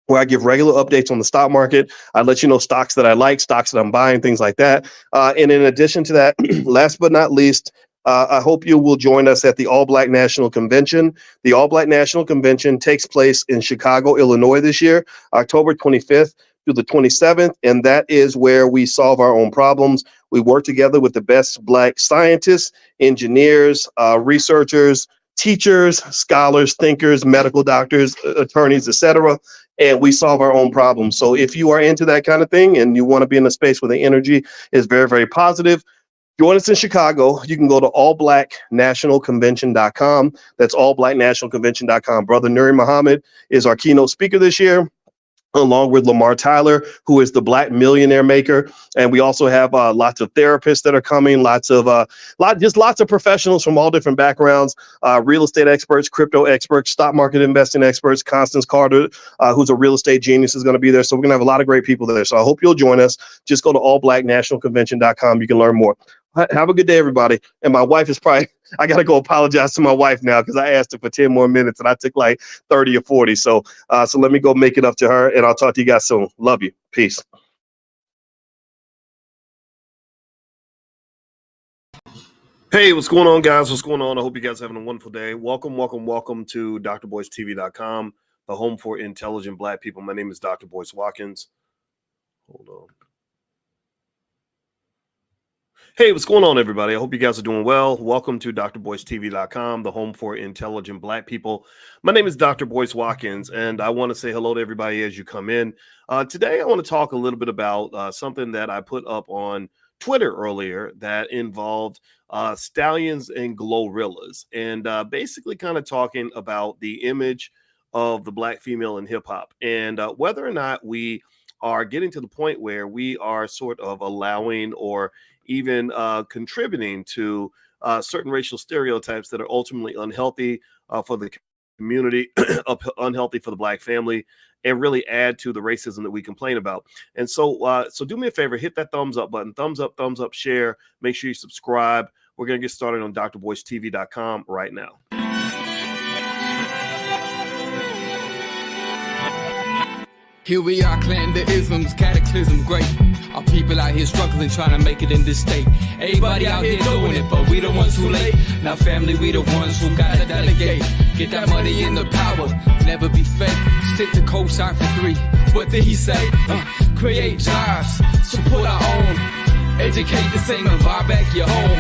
where I give regular updates on the stock market. I let you know stocks that I like, stocks that I'm buying, things like that. And in addition to that, last but not least, I hope you will join us at the All Black National Convention. The All Black National Convention takes place in Chicago, Illinois this year, October 25th through the 27th. And that is where we solve our own problems. We work together with the best Black scientists, engineers, researchers, teachers, scholars, thinkers, medical doctors, attorneys, etc., and we solve our own problems. So if you are into that kind of thing and you want to be in a space where the energy is very, very positive, join us in Chicago. You can go to allblacknationalconvention.com. That's allblacknationalconvention.com. Brother Nuri Muhammad is our keynote speaker this year, along with Lamar Tyler, who is the Black millionaire maker. And we also have lots of therapists that are coming, lots of professionals from all different backgrounds, real estate experts, crypto experts, stock market investing experts. Constance Carter, who's a real estate genius, is going to be there. So we're going to have a lot of great people there. So I hope you'll join us. Just go to allblacknationalconvention.com. You can learn more. Have a good day, everybody. And my wife is probably, I got to go apologize to my wife now because I asked her for 10 more minutes and I took like 30 or 40. So let me go make it up to her and I'll talk to you guys soon. Love you. Peace. Hey, what's going on, guys? What's going on? I hope you guys are having a wonderful day. Welcome to drboycetv.com, the home for intelligent Black people. My name is Dr. Boyce Watkins. Hold on. Hey, what's going on, everybody? I hope you guys are doing well. Welcome to drboycetv.com, the home for intelligent Black people. My name is Dr. Boyce Watkins, and I want to say hello to everybody as you come in. Today, I want to talk a little bit about something that I put up on Twitter earlier that involved stallions and glorrillas, and basically kind of talking about the image of the Black female in hip hop and whether or not we are getting to the point where we are sort of allowing or even contributing to certain racial stereotypes that are ultimately unhealthy for the community, unhealthy for the Black family, and really add to the racism that we complain about. And so do me a favor, hit that thumbs up button, thumbs up, share, make sure you subscribe. We're going to get started on drboycetv.com right now. Here we are, clan the isms, cataclysm, great. Our people out here struggling, trying to make it in this state. Everybody out here doing it, but we the ones who late. Now family, we the ones who gotta delegate. Get that money in the power, never be fake. Stick to cosign for 3. What did he say? Create jobs, support our own. Educate the same and buy back your home.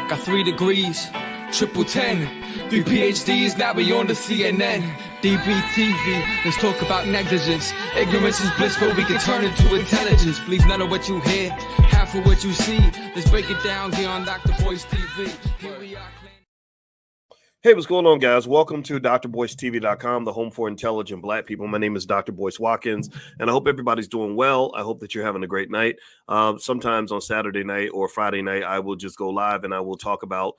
Got 3 degrees, triple 10. 3 PhDs, now we on the CNN. DBTV, let's talk about negligence. Ignorance is bliss, but we can turn it to intelligence. Believe none of what you hear, half of what you see. Let's break it down here on Dr. Boyce TV. Here we are. Hey, what's going on, guys? Welcome to drboycetv.com, the home for intelligent Black people. My name is Dr. Boyce Watkins, and I hope everybody's doing well. I hope that you're having a great night. Sometimes on Saturday night or Friday night, I will just go live and I will talk about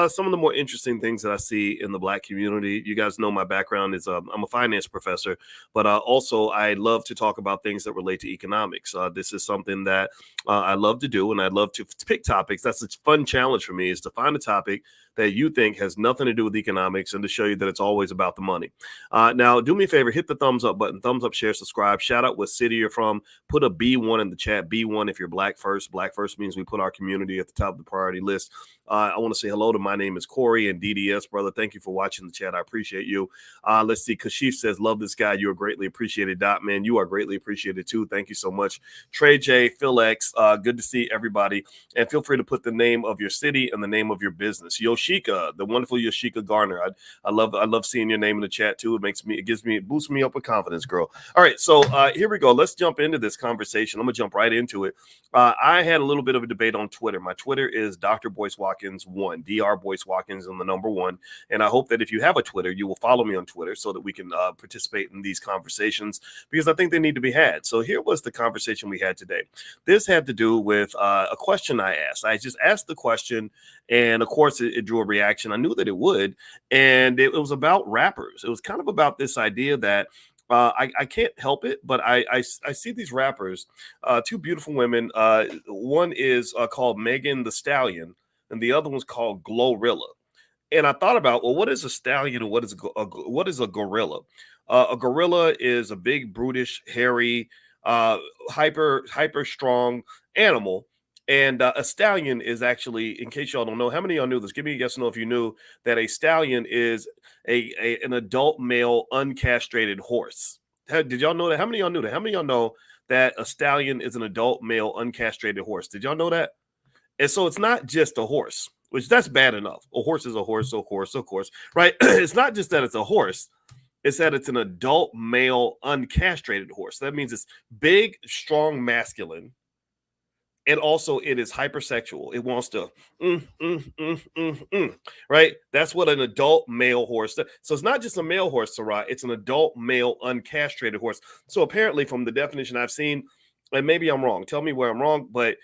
some of the more interesting things that I see in the Black community. You guys know my background is I'm a finance professor, but also I love to talk about things that relate to economics. This is something that I love to do, and I love to pick topics. That's a fun challenge for me, is to find a topic that you think has nothing to do with economics and to show you that it's always about the money. Now, do me a favor, hit the thumbs up button, thumbs up, share, subscribe, shout out what city you're from, put a B1 in the chat, B1 if you're Black first. Black first means we put our community at the top of the priority list. I want to say hello to my name is Corey and DDS, brother. Thank you for watching the chat. I appreciate you. Let's see. Kashif says, love this guy. You are greatly appreciated. Dot man, you are greatly appreciated too. Thank you so much. Trey J, Phil X, good to see everybody. And feel free to put the name of your city and the name of your business. Yoshika, the wonderful Yoshika Garner. I love seeing your name in the chat too. It boosts me up with confidence, girl. All right, so here we go. Let's jump into this conversation. I'm gonna jump right into it. I had a little bit of a debate on Twitter. My Twitter is Dr. Boyce Watkins 1, Dr. Boyce Watkins and the number 1. And I hope that if you have a Twitter, you will follow me on Twitter so that we can participate in these conversations, because I think they need to be had. So here was the conversation we had today. This had to do with a question I asked. I just asked the question, and of course it drew a reaction. I knew that it would, and it was about rappers. It was kind of about this idea that I can't help it, but I see these rappers, two beautiful women. One is called Megan Thee Stallion, and the other one's called Glorilla. And I thought about, well, what is a stallion and what is a gorilla? A gorilla is a big, brutish, hairy, hyper strong animal. And a stallion is actually, in case y'all don't know, how many of y'all knew this? Give me a yes or no if you knew that a stallion is an adult male uncastrated horse. Did y'all know that? How many of y'all knew that? How many of y'all know that a stallion is an adult male uncastrated horse? Did y'all know that? And so it's not just a horse, which that's bad enough. A horse is a horse, of course, right? It's not just that it's a horse. It's that it's an adult male uncastrated horse. That means it's big, strong, masculine. And also it is hypersexual. It wants to, right? That's what an adult male horse does. So it's not just a male horse, Sarai. It's an adult male uncastrated horse. So apparently from the definition I've seen, and maybe I'm wrong, tell me where I'm wrong, but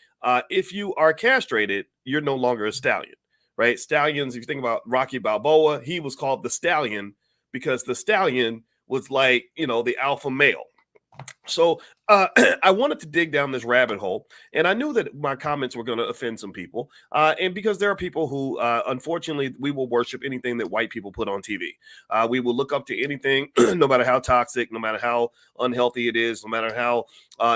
if you are castrated, you're no longer a stallion, right? Stallions, if you think about Rocky Balboa, he was called the Stallion because the stallion was like, the alpha male. So I wanted to dig down this rabbit hole, and I knew that my comments were going to offend some people. And because there are people who, unfortunately, we will worship anything that white people put on TV. We will look up to anything, no matter how toxic, no matter how unhealthy it is, no matter how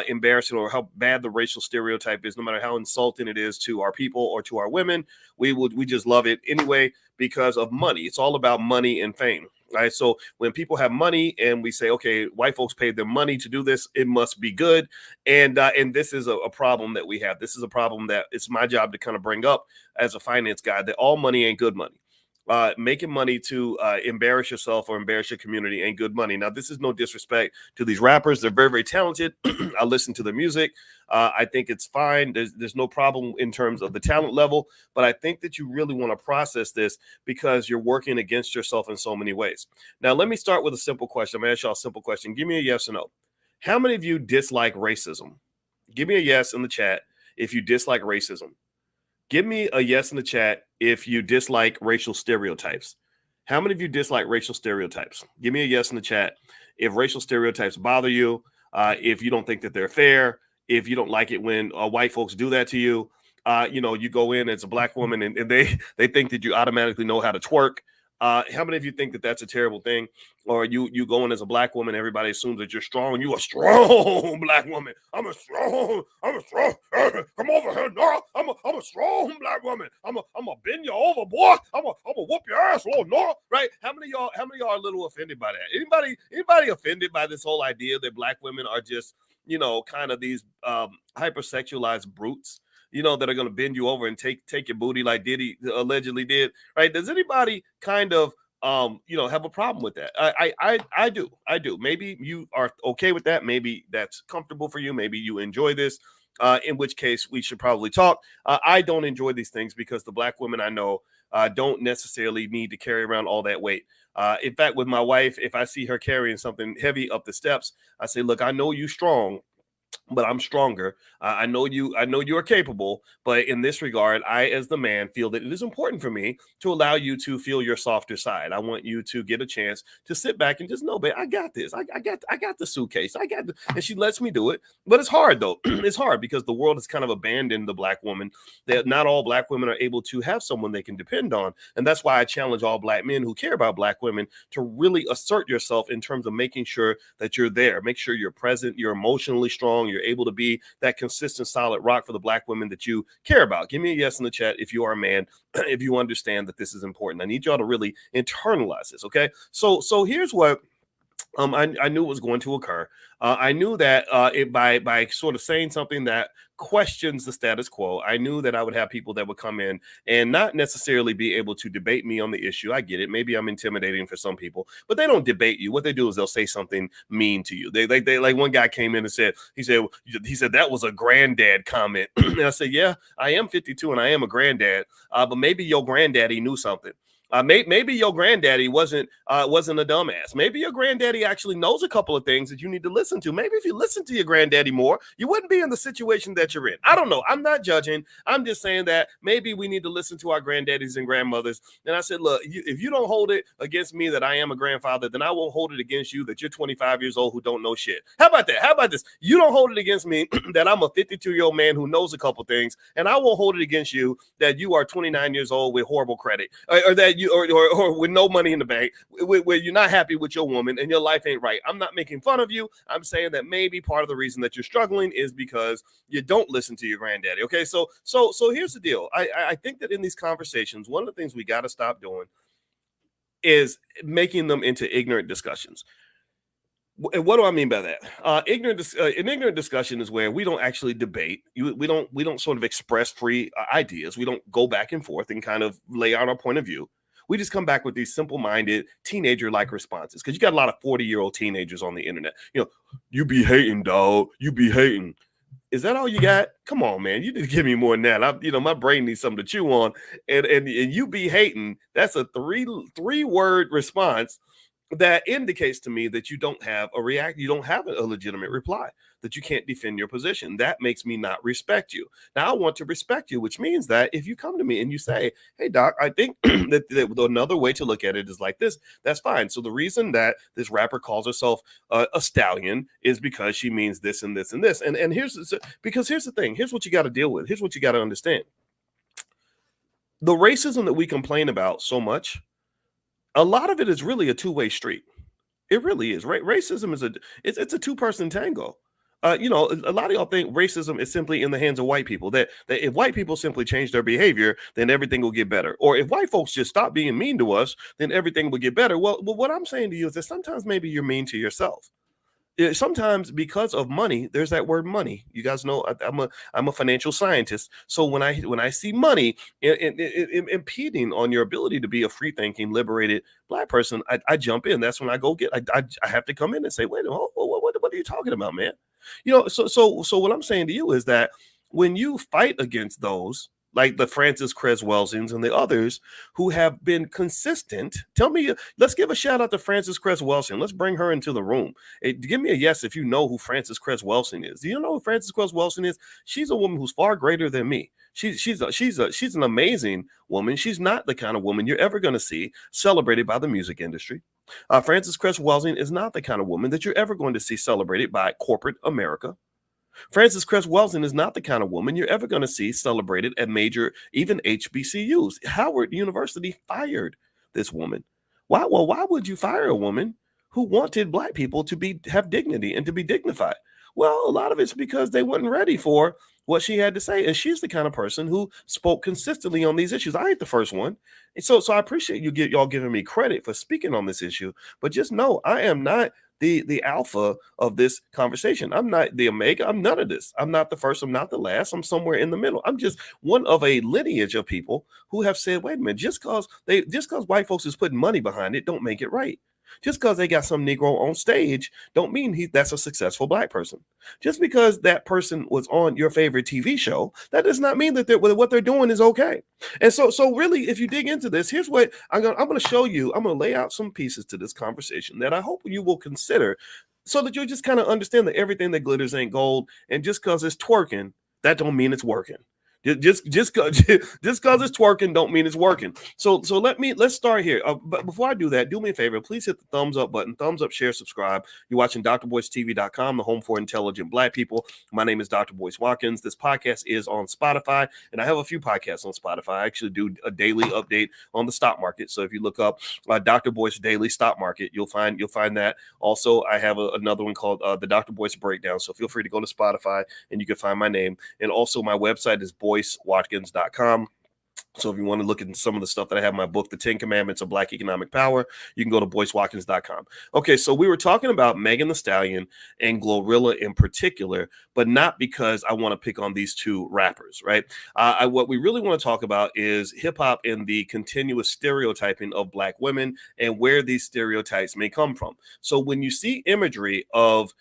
embarrassing or how bad the racial stereotype is, no matter how insulting it is to our people or to our women. We just love it anyway because of money. It's all about money and fame. Right. So when people have money and we say, OK, white folks paid their money to do this, it must be good. And this is a problem that we have. This is a problem that it's my job to kind of bring up as a finance guy, that all money ain't good money. Making money to embarrass yourself or embarrass your community ain't good money. Now, this is no disrespect to these rappers. They're very, very talented. I listen to their music. I think it's fine. There's no problem in terms of the talent level. But I think that you really want to process this because you're working against yourself in so many ways. Now, let me start with a simple question. I'm going to ask y'all a simple question. Give me a yes or no. How many of you dislike racism? Give me a yes in the chat if you dislike racism. Give me a yes in the chat if you dislike racial stereotypes. How many of you dislike racial stereotypes? Give me a yes in the chat if racial stereotypes bother you, if you don't think that they're fair, if you don't like it when white folks do that to you. You go in as a Black woman and they think that you automatically know how to twerk. How many of you think that that's a terrible thing? Or you go in as a Black woman, everybody assumes that you're strong. You a strong Black woman. I'm a strong. Come over here, Nora. I'm a strong Black woman. I'm a bend you over, boy. I'm a whoop your ass, little Nora. Right? How many of y'all are a little offended by that? Anybody offended by this whole idea that Black women are just, kind of these hypersexualized brutes? That are going to bend you over and take your booty like Diddy allegedly did, right? Does anybody kind of, have a problem with that? I do. Maybe you are okay with that. Maybe that's comfortable for you. Maybe you enjoy this, in which case we should probably talk. I don't enjoy these things because the Black women I know don't necessarily need to carry around all that weight. In fact, with my wife, if I see her carrying something heavy up the steps, I say, look, I know you're strong, but I'm stronger. I know you are capable, but in this regard, I, as the man, feel that it is important for me to allow you to feel your softer side. I want you to get a chance to sit back and just know, babe, I got this. I got the suitcase. And she lets me do it. But it's hard though. It's hard because the world has kind of abandoned the Black woman. That not all Black women are able to have someone they can depend on. And that's why I challenge all Black men who care about Black women to really assert yourself in terms of making sure that you're there. Make sure you're present, you're emotionally strong, you're able to be that consistent, solid rock for the Black women that you care about. Give me a yes in the chat if you are a man, if you understand that this is important. I need y'all to really internalize this, okay? So here's what I knew was going to occur. I knew that by sort of saying something that questions the status quo, I knew that I would have people that would come in and not necessarily be able to debate me on the issue. I get it. Maybe I'm intimidating for some people, but they don't debate you. What they do is they'll say something mean to you. They like one guy came in and said, he said that was a granddad comment. And I said, yeah, I am 52 and I am a granddad, but maybe your granddaddy knew something. Maybe your granddaddy wasn't a dumbass. Maybe your granddaddy actually knows a couple of things that you need to listen to. Maybe if you listen to your granddaddy more, you wouldn't be in the situation that you're in. I don't know. I'm not judging. I'm just saying that maybe we need to listen to our granddaddies and grandmothers. And I said, look, if you don't hold it against me that I am a grandfather, then I won't hold it against you that you're 25 years old who don't know shit. How about that? How about this? You don't hold it against me that I'm a 52-year-old man who knows a couple things, and I won't hold it against you that you are 29 years old with horrible credit, or that you or with no money in the bank, where you're not happy with your woman and your life ain't right. I'm not making fun of you. I'm saying that maybe part of the reason that you're struggling is because you don't listen to your granddaddy. Okay, so here's the deal. I think that in these conversations, one of the things we got to stop doing is making them into ignorant discussions. And what do I mean by that? An ignorant discussion is where we don't actually debate. We don't sort of express free ideas. We don't go back and forth and kind of lay out our point of view. We just come back with these simple-minded, teenager-like responses. Because you got a lot of 40-year-old teenagers on the internet. You be hating, dog. You be hating. Is that all you got? Come on, man. You need to give me more than that. My brain needs something to chew on. And you be hating. That's a three-word response that indicates to me that you don't have a legitimate reply, that you can't defend your position. That makes me not respect you. Now I want to respect you, which means that if you come to me and you say, hey, doc, I think that another way to look at it is like this, that's fine. So the reason that this rapper calls herself a stallion is because she means this and this and this. And here's the thing. Here's what you got to deal with. Here's what you got to understand. The racism that we complain about so much, a lot of it is really a two-way street. It really is, right? Racism is it's a two-person tango. A lot of y'all think racism is simply in the hands of white people, that if white people simply change their behavior, then everything will get better. Or if white folks just stop being mean to us, then everything will get better. Well, what I'm saying to you is that sometimes maybe you're mean to yourself. Sometimes because of money, there's that word money. You guys know I'm a financial scientist. So when I see money impeding on your ability to be a free thinking, liberated Black person, I jump in. That's when I go I have to come in and say, wait a minute, what are you talking about, man? So what I'm saying to you is that when you fight against those, like the Frances Cress Welsings and the others who have been consistent. Tell me, let's give a shout out to Frances Cress Welsing. Let's bring her into the room. Give me a yes if you know who Frances Cress Welsing is. Do you know who Frances Cress Welsing is? She's a woman who's far greater than me. She's an amazing woman. She's not the kind of woman you're ever going to see celebrated by the music industry. Frances Cress Welsing is not the kind of woman that you're ever going to see celebrated by corporate America. Frances Cress Welsing is not the kind of woman you're ever going to see celebrated at major, even HBCUs. Howard University fired this woman. Why? Well, why would you fire a woman who wanted Black people to have dignity and to be dignified? Well, a lot of it's because they weren't ready for what she had to say. And she's the kind of person who spoke consistently on these issues. I ain't the first one. And so I appreciate y'all giving me credit for speaking on this issue. But just know I am not the alpha of this conversation. I'm not the omega. I'm none of this. I'm not the first. I'm not the last. I'm somewhere in the middle. I'm just one of a lineage of people who have said, wait a minute, just because white folks is putting money behind it, don't make it right. Just because they got some Negro on stage don't mean that's a successful Black person. Just because that person was on your favorite TV show, that does not mean that what they're doing is okay. And so really, if you dig into this, here's what I'm going to show you. I'm going to lay out some pieces to this conversation that I hope you will consider, so that you'll just kind of understand that everything that glitters ain't gold. And just because it's twerking, that don't mean it's working. Just because it's twerking don't mean it's working. So let's start here. But before I do that, do me a favor. Please hit the thumbs up button. Thumbs up, share, subscribe. You're watching drboycetv.com, the home for intelligent Black people. My name is Dr. Boyce Watkins. This podcast is on Spotify, and I have a few podcasts on Spotify. I actually do a daily update on the stock market. So if you look up Dr. Boyce Daily Stock Market, you'll find that. Also, I have another one called the Dr. Boyce Breakdown. So feel free to go to Spotify, and you can find my name. And also, my website is BoyceWatkins.com. So if you want to look at some of the stuff that I have in my book, The 10 Commandments of Black Economic Power, you can go to BoyceWatkins.com. Okay, so we were talking about Megan Thee Stallion and Glorilla in particular, but not because I want to pick on these two rappers, right? What we really want to talk about is hip-hop and the continuous stereotyping of Black women and where these stereotypes may come from. So when you see imagery of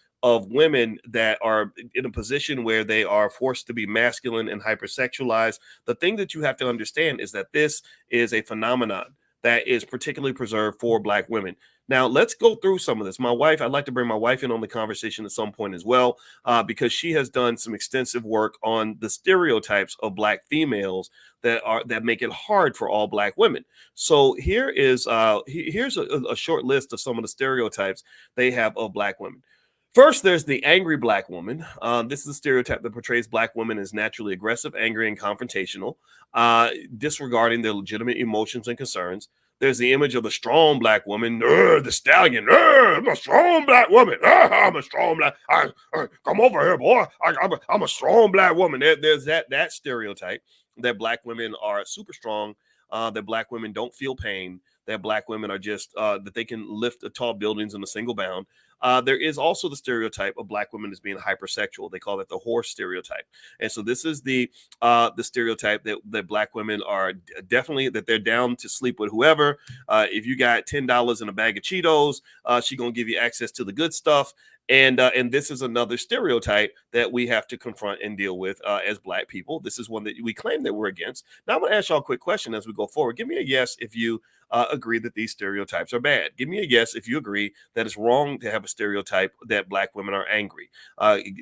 women that are in a position where they are forced to be masculine and hypersexualized, the thing that you have to understand is that this is a phenomenon that is particularly preserved for Black women. Now, let's go through some of this. My wife, I'd like to bring my wife in on the conversation at some point as well, because she has done some extensive work on the stereotypes of Black females that make it hard for all Black women. So here's a short list of some of the stereotypes they have of Black women. First, there's the angry Black woman. This is a stereotype that portrays Black women as naturally aggressive, angry, and confrontational, disregarding their legitimate emotions and concerns. There's the image of the strong Black woman, the stallion. I'm a strong Black woman. I'm a strong Black. Come over here, boy. I'm a strong Black woman. There's that stereotype that Black women are super strong, that Black women don't feel pain, that Black women are just that they can lift tall buildings in a single bound. There is also the stereotype of Black women as being hypersexual. They call it the horse stereotype. And so this is the stereotype that Black women are definitely, that they're down to sleep with whoever. If you got $10 in a bag of Cheetos, she gonna give you access to the good stuff. And this is another stereotype that we have to confront and deal with as Black people. This is one that we claim that we're against. Now I'm gonna ask y'all a quick question as we go forward. Give me a yes if you agree that these stereotypes are bad. Give me a yes if you agree that it's wrong to have a stereotype that Black women are angry.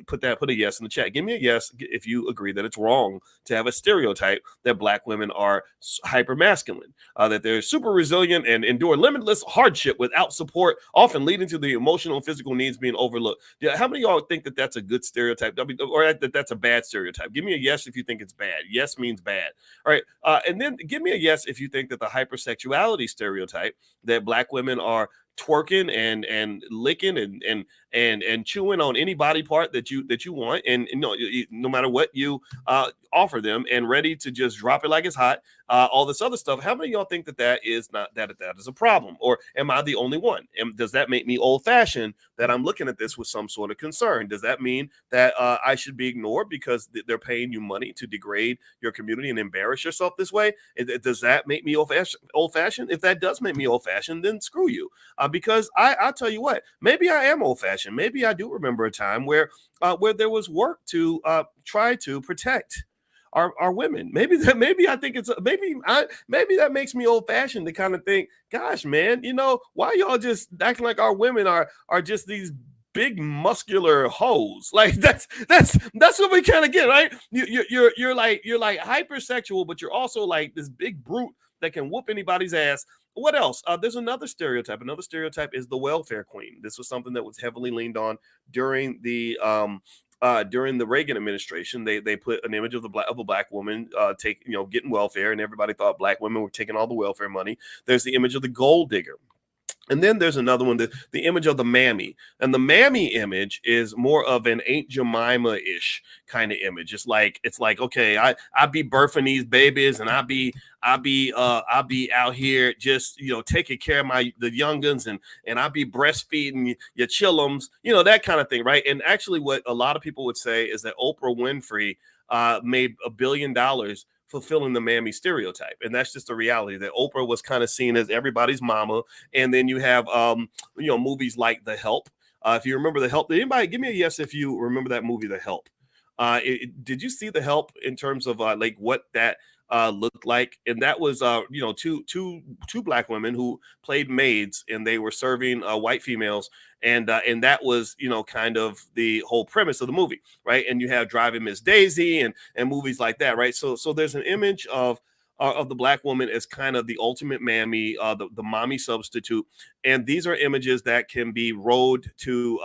Put a yes in the chat. Give me a yes if you agree that it's wrong to have a stereotype that Black women are hyper masculine, that they're super resilient and endure limitless hardship without support, often leading to the emotional and physical needs being overlooked. How many of y'all think that that's a good stereotype, or that that's a bad stereotype? Give me a yes if you think it's bad. Yes means bad. All right, and then give me a yes if you think that the hypersexuality stereotype that Black women are twerking and licking and chewing on any body part that you want, and no matter what you offer them, and ready to just drop it like it's hot, all this other stuff. How many of y'all think that is not that is a problem, or am I the only one? Does that make me old-fashioned that I'm looking at this with some sort of concern? Does that mean that I should be ignored because they're paying you money to degrade your community and embarrass yourself this way? Does that make me old-fashioned? If that does make me old-fashioned, then screw you. Because I'll tell you what, maybe I am old-fashioned. Maybe I do remember a time where there was work to try to protect our women. Maybe I think maybe that makes me old-fashioned to kind of think, gosh, man, why y'all just acting like our women are just these big muscular hoes? Like that's what we kind of get, right? You're like hypersexual, but you're also like this big brute that can whoop anybody's ass. What else? There's another stereotype. Another stereotype is the welfare queen. This was something that was heavily leaned on during the Reagan administration. They put an image of a black woman getting welfare, and everybody thought Black women were taking all the welfare money. There's the image of the gold digger. And then there's another one, the image of the mammy. And the mammy image is more of an Aunt Jemima-ish kind of image. It's like, okay, I be birthing these babies, and I be out here just, taking care of the youngins, and I be breastfeeding your chillums, that kind of thing, right? And actually what a lot of people would say is that Oprah Winfrey made $1 billion fulfilling the mammy stereotype. And that's just a reality that Oprah was kind of seen as everybody's mama. And then you have, movies like The Help. If you remember The Help, did anybody give me a yes if you remember that movie, The Help? Did you see The Help in terms of like what that looked like? And that was two black women who played maids, and they were serving white females, and that was kind of the whole premise of the movie, right? And you have Driving Miss Daisy and movies like that, right? So there's an image of the black woman as kind of the ultimate mammy, the mommy substitute, and these are images that can be rode to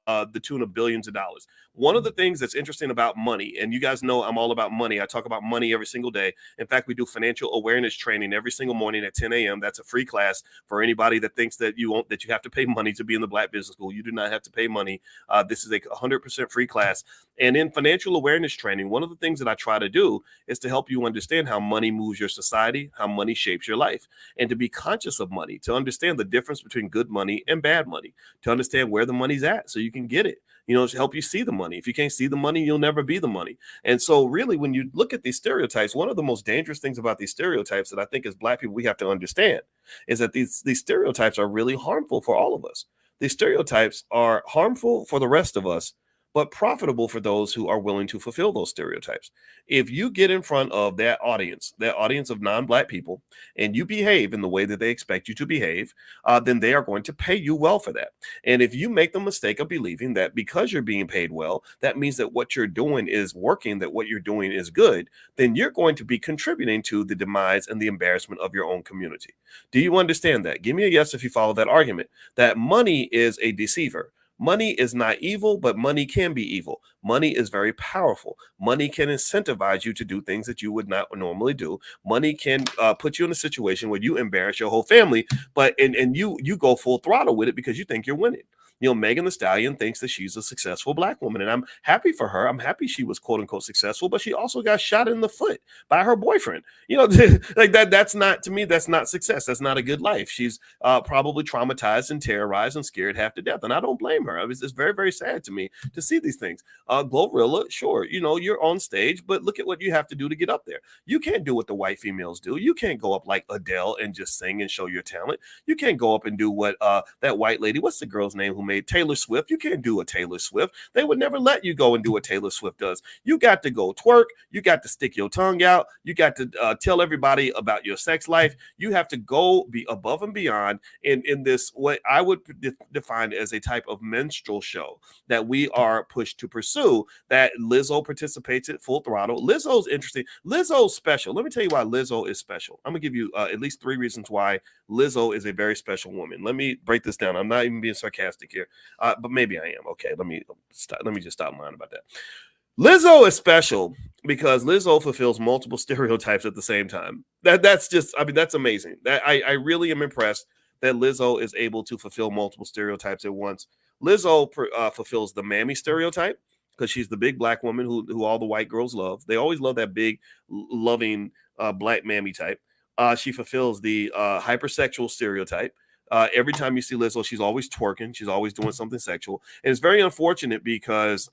the tune of billions of dollars. One of the things that's interesting about money, and you guys know I'm all about money. I talk about money every single day. In fact, we do financial awareness training every single morning at 10 a.m. That's a free class for anybody that thinks that you have to pay money to be in the Black Business School. You do not have to pay money. This is a 100% free class. And in financial awareness training, one of the things that I try to do is to help you understand how money moves your society, how money shapes your life, and to be conscious of money, to understand the difference between good money and bad money, to understand where the money's at so you can get it. To help you see the money. If you can't see the money, you'll never be the money. And so really, when you look at these stereotypes, one of the most dangerous things about these stereotypes that I think as Black people we have to understand is that these stereotypes are really harmful for all of us. These stereotypes are harmful for the rest of us, but profitable for those who are willing to fulfill those stereotypes. If you get in front of that audience of non-Black people, and you behave in the way that they expect you to behave, then they are going to pay you well for that. And if you make the mistake of believing that because you're being paid well, that means that what you're doing is working, that what you're doing is good, then you're going to be contributing to the demise and the embarrassment of your own community. Do you understand that? Give me a yes if you follow that argument, that money is a deceiver. Money is not evil, but money can be evil. Money is very powerful. Money can incentivize you to do things that you would not normally do. Money can put you in a situation where you embarrass your whole family, but and you go full throttle with it because you think you're winning. Megan Thee Stallion thinks that she's a successful Black woman, and I'm happy for her. I'm happy she was quote unquote successful, but she also got shot in the foot by her boyfriend. Like that. That's not, to me, that's not success. That's not a good life. She's probably traumatized and terrorized and scared half to death, and I don't blame her. It's very, very sad to me to see these things. Glorilla, sure, you're on stage, but look at what you have to do to get up there. You can't do what the white females do. You can't go up like Adele and just sing and show your talent. You can't go up and do what that white lady, what's the girl's name who made Taylor Swift? You can't do a Taylor Swift. They would never let you go and do what Taylor Swift does. You got to go twerk. You got to stick your tongue out. You got to tell everybody about your sex life. You have to go be above and beyond in this, what I would define as a type of minstrel show that we are pushed to pursue, that Lizzo participates in full throttle. Lizzo's interesting. Lizzo's special. Let me tell you why Lizzo is special. I'm going to give you at least 3 reasons why Lizzo is a very special woman. Let me break this down. I'm not even being sarcastic here. But maybe I am. Okay, let me just stop lying about that. Lizzo is special because Lizzo fulfills multiple stereotypes at the same time. That's just, that's amazing. That I really am impressed that Lizzo is able to fulfill multiple stereotypes at once. Lizzo fulfills the mammy stereotype because she's the big Black woman who all the white girls love. They always love that big, loving Black mammy type. She fulfills the hypersexual stereotype. Every time you see Lizzo, she's always twerking. She's always doing something sexual. And it's very unfortunate because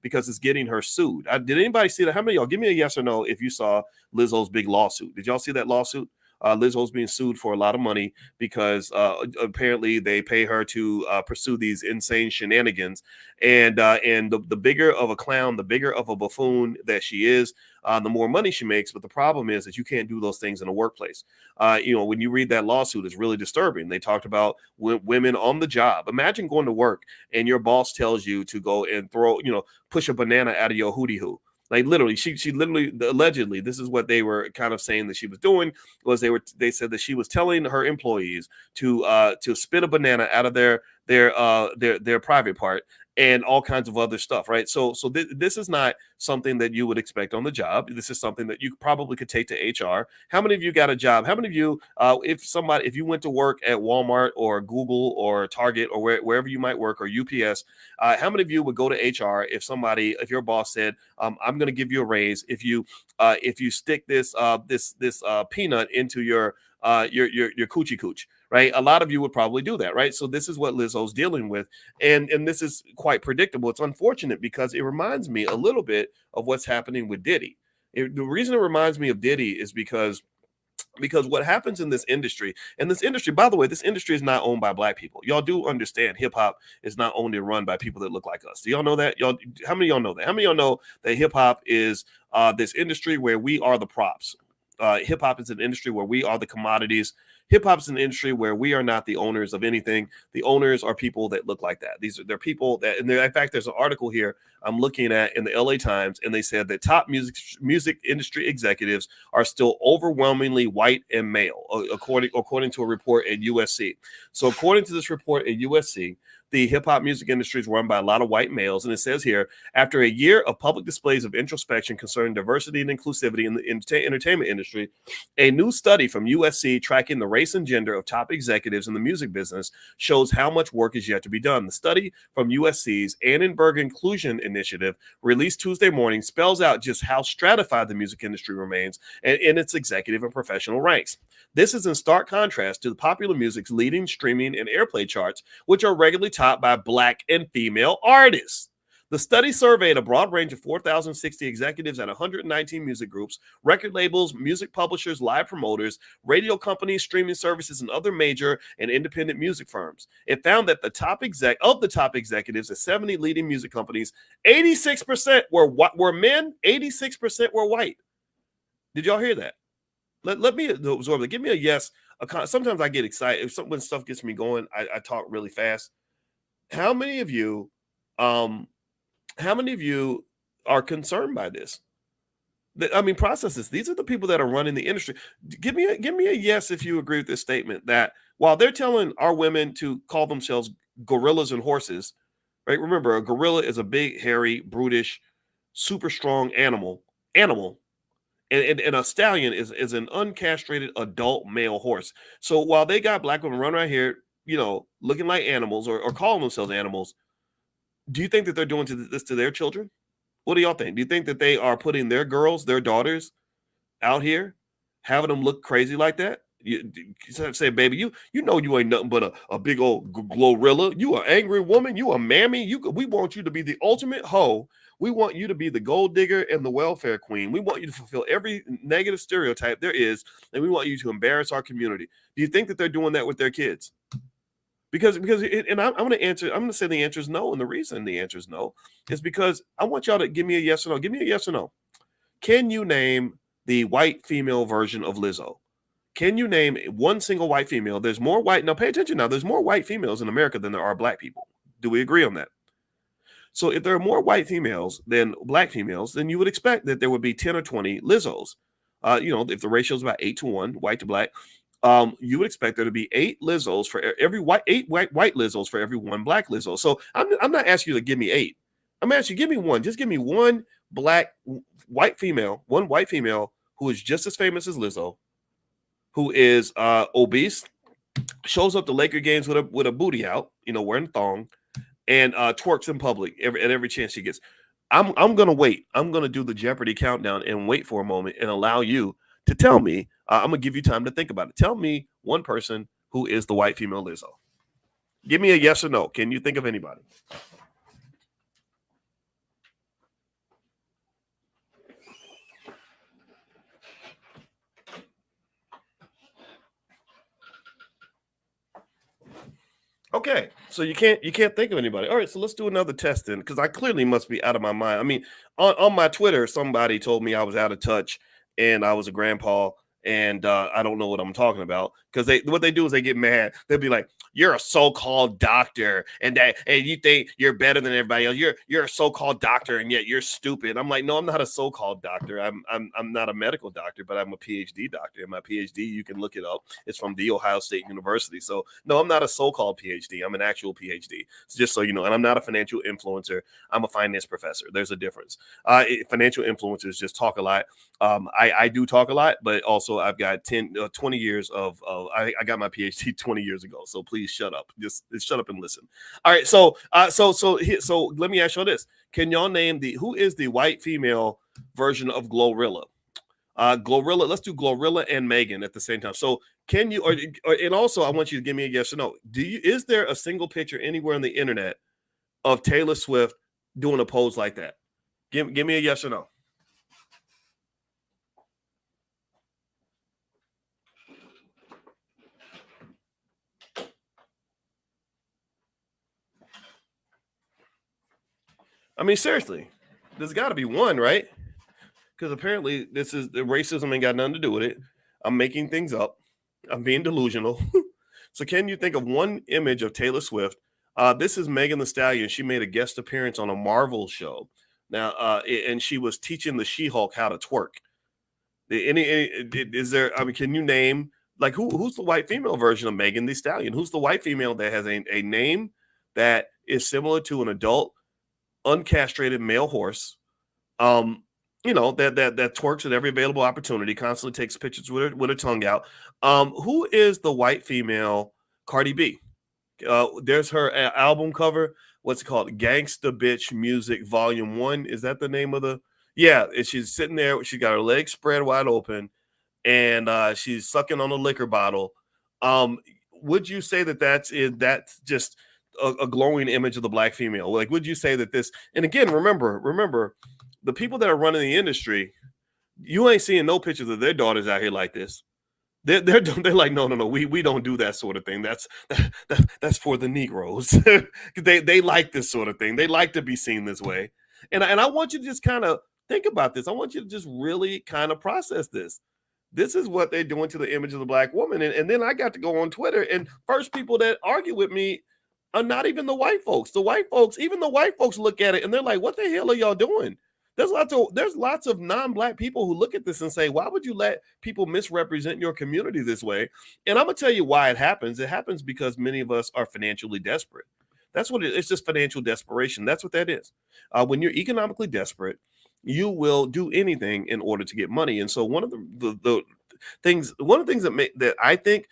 it's getting her sued. Did anybody see that? How many of y'all, give me a yes or no if you saw Lizzo's big lawsuit? Did y'all see that lawsuit? Lizzo's being sued for a lot of money because apparently they pay her to pursue these insane shenanigans. And the bigger of a clown, the bigger of a buffoon that she is, the more money she makes. But the problem is that you can't do those things in a workplace. When you read that lawsuit, it's really disturbing. They talked about women on the job. Imagine going to work and your boss tells you to go and push a banana out of your hootie hoo. Like literally, she literally, allegedly, this is what they were kind of saying that she was doing, was they said that she was telling her employees to spit a banana out of their private part and all kinds of other stuff, right? So this is not something that you would expect on the job. This is something that you probably could take to HR. How many of you got a job? How many of you, if you went to work at Walmart or Google or Target or wherever you might work, or UPS, how many of you would go to HR if your boss said, I'm going to give you a raise if you stick this peanut into your coochie cooch, right? A lot of you would probably do that, right? So this is what Lizzo's dealing with. And this is quite predictable. It's unfortunate because it reminds me a little bit of what's happening with Diddy. The reason it reminds me of Diddy is because what happens in this industry, and this industry, by the way, this industry is not owned by black people. Y'all do understand hip hop is not owned and run by people that look like us. Do y'all know that? Y'all, how many of y'all know that? How many of y'all know that hip hop is this industry where we are the props? Hip hop is an industry where we are the commodities. Hip hop is an industry where we are not the owners of anything. The owners are people that look like that. They're people that, and in fact, there's an article here I'm looking at in the LA Times, and they said that top music industry executives are still overwhelmingly white and male, according to a report at USC. So according to this report at USC, the hip hop music industry is run by a lot of white males. And it says here, after a year of public displays of introspection concerning diversity and inclusivity in the entertainment industry, a new study from USC tracking the race and gender of top executives in the music business shows how much work is yet to be done. The study from USC's Annenberg Inclusion Initiative, released Tuesday morning, spells out just how stratified the music industry remains in its executive and professional ranks. This is in stark contrast to the popular music's leading streaming and airplay charts, which are regularly topped by black and female artists. The study surveyed a broad range of 4,060 executives at 119 music groups, record labels, music publishers, live promoters, radio companies, streaming services, and other major and independent music firms. It found that the top executives at 70 leading music companies, 86% were men, 86% were white. Did y'all hear that? Let me absorb it. Give me a yes. Sometimes I get excited. When stuff gets me going, I talk really fast. How many of you are concerned by this? I mean, process this. These are the people that are running the industry. Give me a yes if you agree with this statement, that while they're telling our women to call themselves gorillas and horses, right? Remember, a gorilla is a big, hairy, brutish, super strong animal. And a stallion is an uncastrated adult male horse. So while they got black women running around here, looking like animals or calling themselves animals, do you think that they're doing this to their children? What do y'all think? Do you think that they are putting their girls, their daughters out here, having them look crazy like that? You say, baby, you ain't nothing but a big old glorilla. You an angry woman. You a mammy. We want you to be the ultimate hoe. We want you to be the gold digger and the welfare queen. We want you to fulfill every negative stereotype there is, and we want you to embarrass our community. Do you think that they're doing that with their kids? Because I'm going to say the answer is no, and the reason the answer is no is because I want y'all to give me a yes or no. Give me a yes or no. Can you name the white female version of Lizzo? Can you name one single white female? There's more white. Now, pay attention now. There's more white females in America than there are black people. Do we agree on that? So if there are more white females than black females, then you would expect that there would be 10 or 20 Lizzos. If the ratio is about 8-1, white to black, you would expect there to be 8 Lizzos for every white Lizzos for every one black Lizzo. So I'm not asking you to give me 8. I'm asking you, give me one. Just give me one white female who is just as famous as Lizzo, who is obese, shows up to Laker games with a booty out, wearing a thong, and twerks in public at every chance she gets. I'm gonna wait. I'm gonna do the Jeopardy countdown and wait for a moment and allow you to tell me. I'm gonna give you time to think about it. Tell me one person who is the white female Lizzo. Give me a yes or no. Can you think of anybody? Okay, so you can't think of anybody. All right, so let's do another test then, because I clearly must be out of my mind. I mean, on my Twitter, somebody told me I was out of touch and I was a grandpa, and I don't know what I'm talking about, because what they do is they get mad. They'll be like, "You're a so-called doctor, and you think you're better than everybody else. You're a so-called doctor, and yet you're stupid." I'm like, "No, I'm not a so-called doctor. I'm not a medical doctor, but I'm a PhD doctor. And my PhD, you can look it up. It's from The Ohio State University. So no, I'm not a so-called PhD. I'm an actual PhD. So just so you know, and I'm not a financial influencer. I'm a finance professor. There's a difference. Financial influencers just talk a lot. I do talk a lot, but also I've got 20 years of I got my PhD 20 years ago. So please shut up. Just shut up and listen. All right. So let me ask you this. Can y'all name who is the white female version of Glorilla? Glorilla, let's do Glorilla and Megan at the same time. So can you, and also I want you to give me a yes or no. Is there a single picture anywhere on the internet of Taylor Swift doing a pose like that? Give me a yes or no. I mean, seriously, there's got to be one, right? Because apparently this is the racism ain't got nothing to do with it. I'm making things up. I'm being delusional. So can you think of one image of Taylor Swift? This is Megan Thee Stallion. She made a guest appearance on a Marvel show. Now, and she was teaching the She-Hulk how to twerk. Is there? I mean, can you name like who's the white female version of Megan Thee Stallion? Who's the white female that has a name that is similar to an adult, uncastrated male horse? You know, that twerks at every available opportunity, constantly takes pictures with her tongue out. Who is the white female Cardi B? There's her album cover. What's it called? Gangsta Bitch Music Volume 1. Is that the name of the? Yeah, and she's sitting there. She got her legs spread wide open, and she's sucking on a liquor bottle. Would you say that that's just a glowing image of the black female? Like, would you say that this? And again, remember, the people that are running the industry, you ain't seeing no pictures of their daughters out here like this. They're like, no, we don't do that sort of thing. That's for the Negroes. they like this sort of thing. They like to be seen this way. And I want you to just kind of think about this. I want you to just really kind of process this. This is what they're doing to the image of the black woman. And then I got to go on Twitter, and first people that argue with me are not even the white folks. Even the white folks look at it and they're like, what the hell are y'all doing? There's lots of non-black people who look at this and say, why would you let people misrepresent your community this way? And I'm gonna tell you why it happens. It happens because many of us are financially desperate. That's what it's just financial desperation. That's what that is. When you're economically desperate, you will do anything in order to get money. And so one of the things that I think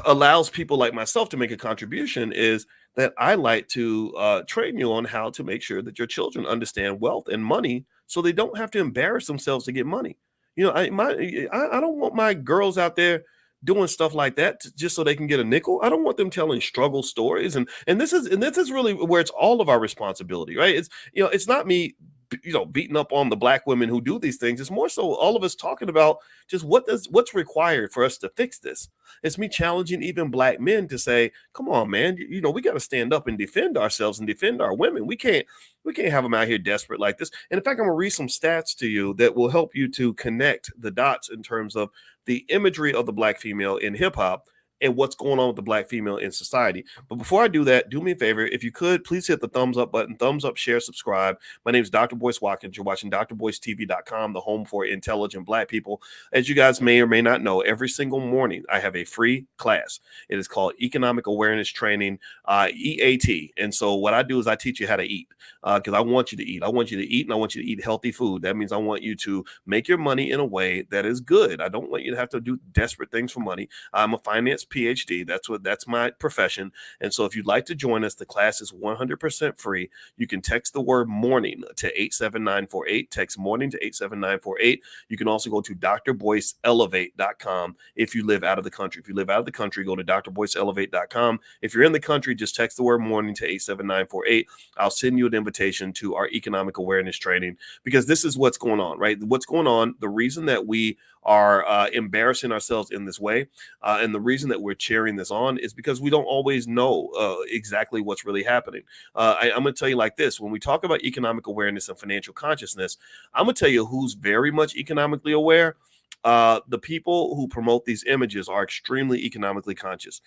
allows people like myself to make a contribution is that I like to train you on how to make sure that your children understand wealth and money so they don't have to embarrass themselves to get money. You know, I don't want my girls out there doing stuff like that just so they can get a nickel. I don't want them telling struggle stories. And this is really where it's all of our responsibility, right? It's, you know, it's not me, you know, beating up on the black women who do these things. It's more so all of us talking about just what's required for us to fix this. It's me challenging even black men to say, come on, man, you know, we got to stand up and defend ourselves and defend our women. We can't have them out here desperate like this. And in fact, I'm gonna read some stats to you that will help you to connect the dots in terms of the imagery of the black female in hip hop and what's going on with the black female in society. But before I do that, do me a favor. If you could, please hit the thumbs up button, thumbs up, share, subscribe. My name is Dr. Boyce Watkins. You're watching drboycetv.com, the home for intelligent black people. As you guys may or may not know, every single morning I have a free class. It is called Economic Awareness Training, EAT. And so what I do is I teach you how to eat because I want you to eat. I want you to eat, and I want you to eat healthy food. That means I want you to make your money in a way that is good. I don't want you to have to do desperate things for money. I'm a finance PhD. That's my profession. And so if you'd like to join us, the class is 100% free. You can text the word morning to 87948. Text morning to 87948. You can also go to drboyceelevate.com if you live out of the country. If you live out of the country, go to drboyceelevate.com. If you're in the country, just text the word morning to 87948. I'll send you an invitation to our economic awareness training because this is what's going on, right? What's going on, the reason that we are embarrassing ourselves in this way and the reason that we're cheering this on is because we don't always know exactly what's really happening. I'm going to tell you like this. When we talk about economic awareness and financial consciousness, I'm going to tell you who's very much economically aware. The people who promote these images are extremely economically conscious.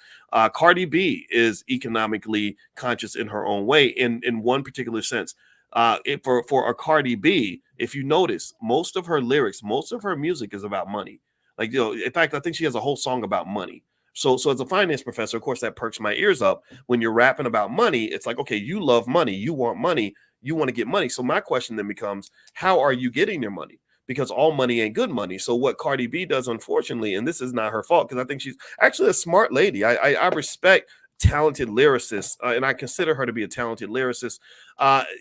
Cardi B is economically conscious in her own way in one particular sense. For a Cardi B, if you notice, most of her lyrics, most of her music is about money. Like, you know, in fact, I think she has a whole song about money. So as a finance professor, of course, that perks my ears up. When you're rapping about money, it's like, okay, you love money, you want to get money. So my question then becomes, how are you getting your money? Because all money ain't good money. So what Cardi B does, unfortunately, and this is not her fault, because I think she's actually a smart lady. I respect talented lyricists, and I consider her to be a talented lyricist.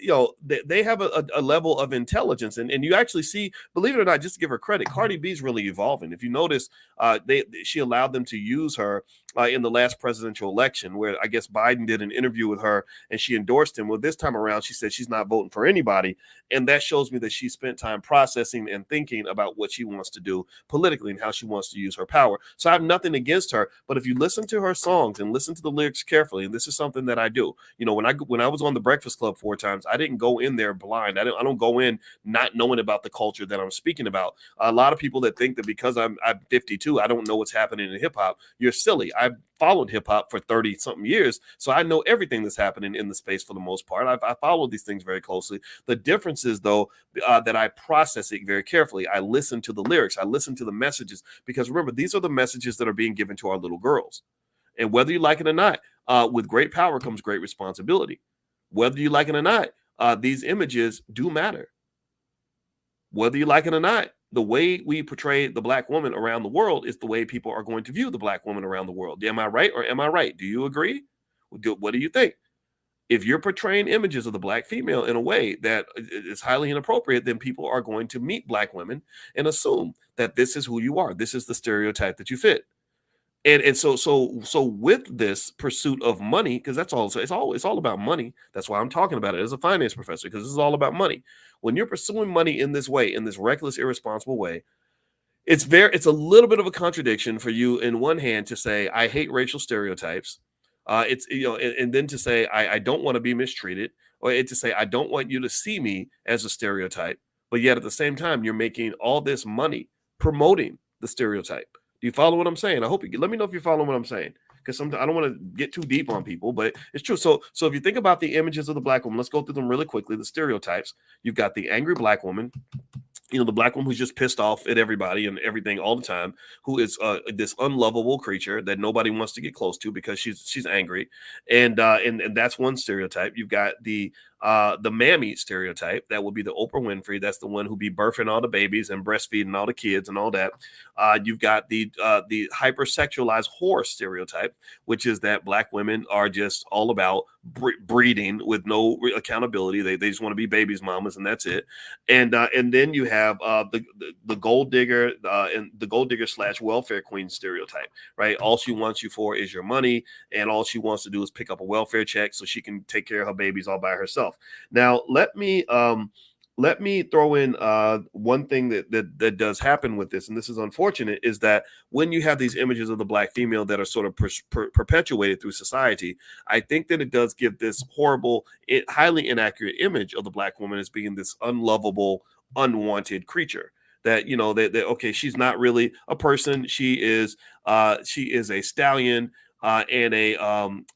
You know, they have a level of intelligence, and you actually see, believe it or not, just to give her credit, Cardi B's really evolving. If you notice, she allowed them to use her in the last presidential election, where I guess Biden did an interview with her and she endorsed him. Well, this time around, she said she's not voting for anybody, and that shows me that she spent time processing and thinking about what she wants to do politically and how she wants to use her power. So I have nothing against her, but if you listen to her songs and listen to the lyrics carefully, and this is something that I do, you know, when I was on the Breakfast Club 4 times. I didn't go in there blind. I don't go in not knowing about the culture that I'm speaking about. A lot of people that think that because I'm 52, I don't know what's happening in hip hop. You're silly. I've followed hip hop for 30 something years, so I know everything that's happening in the space for the most part. I follow these things very closely. The difference is, though, that I process it very carefully. I listen to the lyrics. I listen to the messages, because remember, these are the messages that are being given to our little girls. And whether you like it or not, with great power comes great responsibility. Whether you like it or not, these images do matter. Whether you like it or not, the way we portray the Black woman around the world is the way people are going to view the Black woman around the world. Am I right or am I right? Do you agree? What do you think? If you're portraying images of the Black female in a way that is highly inappropriate, then people are going to meet Black women and assume that this is who you are. This is the stereotype that you fit. And so with this pursuit of money, because that's all, it's all about money. That's why I'm talking about it as a finance professor, because this is all about money. When you're pursuing money in this way, in this reckless, irresponsible way, it's a little bit of a contradiction for you in one hand to say, I hate racial stereotypes. And then to say, I don't want to be mistreated, or to say, I don't want you to see me as a stereotype. But yet at the same time, you're making all this money promoting the stereotype. Do you follow what I'm saying? I hope you let me know if you follow what I'm saying, because sometimes I don't want to get too deep on people, but it's true. So if you think about the images of the Black woman, let's go through them really quickly. The stereotypes. You've got the angry Black woman, the Black woman who's just pissed off at everybody and everything all the time, who is this unlovable creature that nobody wants to get close to because she's angry, and that's one stereotype. You've got the mammy stereotype. That would be the Oprah Winfrey. That's the one who be birthing all the babies and breastfeeding all the kids and all that. You've got the hypersexualized whore stereotype, which is that Black women are just all about breeding with no accountability. They just want to be babies' mamas, and that's it. And then you have the gold digger and the gold digger / welfare queen stereotype, right? All she wants you for is your money, and all she wants to do is pick up a welfare check so she can take care of her babies all by herself. Now, let me throw in one thing that does happen with this, and this is unfortunate, is that when you have these images of the Black female that are sort of perpetuated through society, I think that it does give this horrible, highly inaccurate image of the Black woman as being this unlovable, unwanted creature. That okay, she's not really a person. She is a stallion and a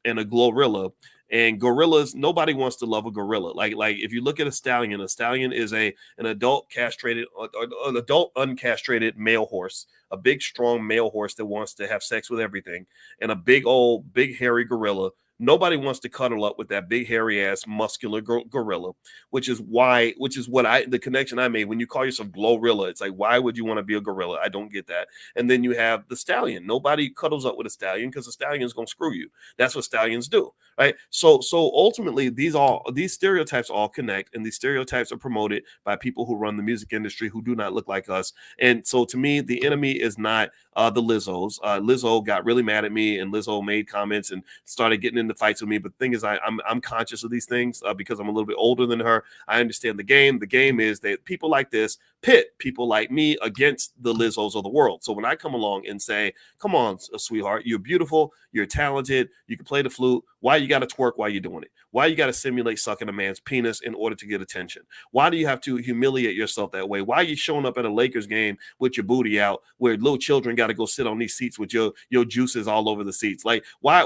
glorilla. And gorillas, nobody wants to love a gorilla. Like if you look at a stallion is an adult castrated, an adult uncastrated male horse, a big, strong male horse that wants to have sex with everything, and a big hairy gorilla. Nobody wants to cuddle up with that big, hairy ass, muscular gorilla, which is the connection I made. When you call yourself Glorilla, it's like, why would you want to be a gorilla? I don't get that. And then you have the stallion. Nobody cuddles up with a stallion because the stallion is going to screw you. That's what stallions do, right? So ultimately, these stereotypes all connect, and these stereotypes are promoted by people who run the music industry who do not look like us. And so to me, the enemy is not the Lizzos. Lizzo got really mad at me, and Lizzo made comments and started getting into fights with me. But the thing is, I'm conscious of these things because I'm a little bit older than her. I understand the game. The game is that people like this pit people like me against the Lizzos of the world. So when I come along and say, come on, sweetheart, you're beautiful, you're talented, you can play the flute, why you got to twerk while you're doing it? Why you got to simulate sucking a man's penis in order to get attention? Why do you have to humiliate yourself that way? Why are you showing up at a Lakers game with your booty out where little children got to go sit on these seats with your juices all over the seats? Like, why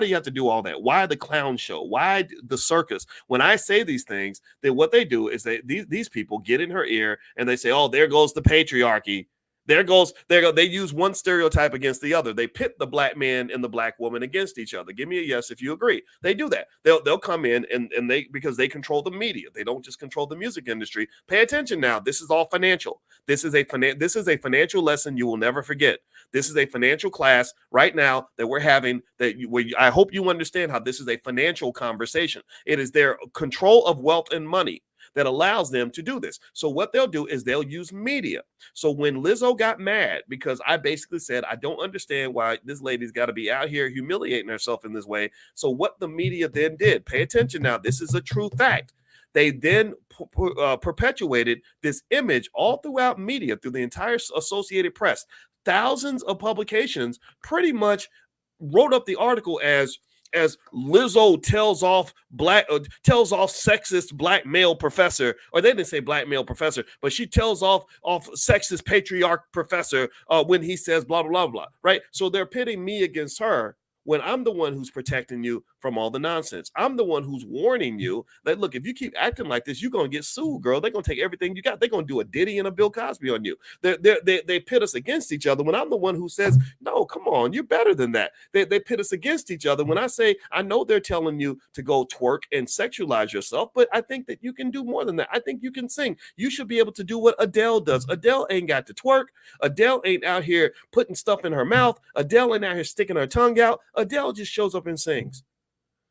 do you have to do all that? Why the clown show? Why the circus? When I say these things, then what they do is these people get in her ear and they say, oh, there goes the patriarchy. There goes. They use one stereotype against the other. They pit the Black man and the Black woman against each other. Give me a yes if you agree. They do that. They'll come in and because they control the media. They don't just control the music industry. Pay attention now. This is all financial. This is a financial lesson you will never forget. This is a financial class right now that we're having. I hope you understand how this is a financial conversation. It is their control of wealth and money that allows them to do this. So what they'll do is they'll use media. So when Lizzo got mad because I basically said, I don't understand why this lady's got to be out here humiliating herself in this way. So what the media then did, pay attention now, this is a true fact. They then perpetuated this image all throughout media, through the entire Associated Press. Thousands of publications pretty much wrote up the article as, as Lizzo tells off sexist black male professor, or they didn't say black male professor, but she tells off sexist patriarch professor when he says blah, blah, blah, blah, right? So they're pitting me against her when I'm the one who's protecting you from all the nonsense. I'm the one who's warning you that, look, if you keep acting like this, you're going to get sued, girl. They're going to take everything you got. They're going to do a Diddy and a Bill Cosby on you. They pit us against each other when I'm the one who says, no, come on, you're better than that. They pit us against each other when I say, I know they're telling you to go twerk and sexualize yourself, but I think that you can do more than that. I think you can sing. You should be able to do what Adele does. Adele ain't got to twerk. Adele ain't out here putting stuff in her mouth. Adele ain't out here sticking her tongue out. Adele just shows up and sings.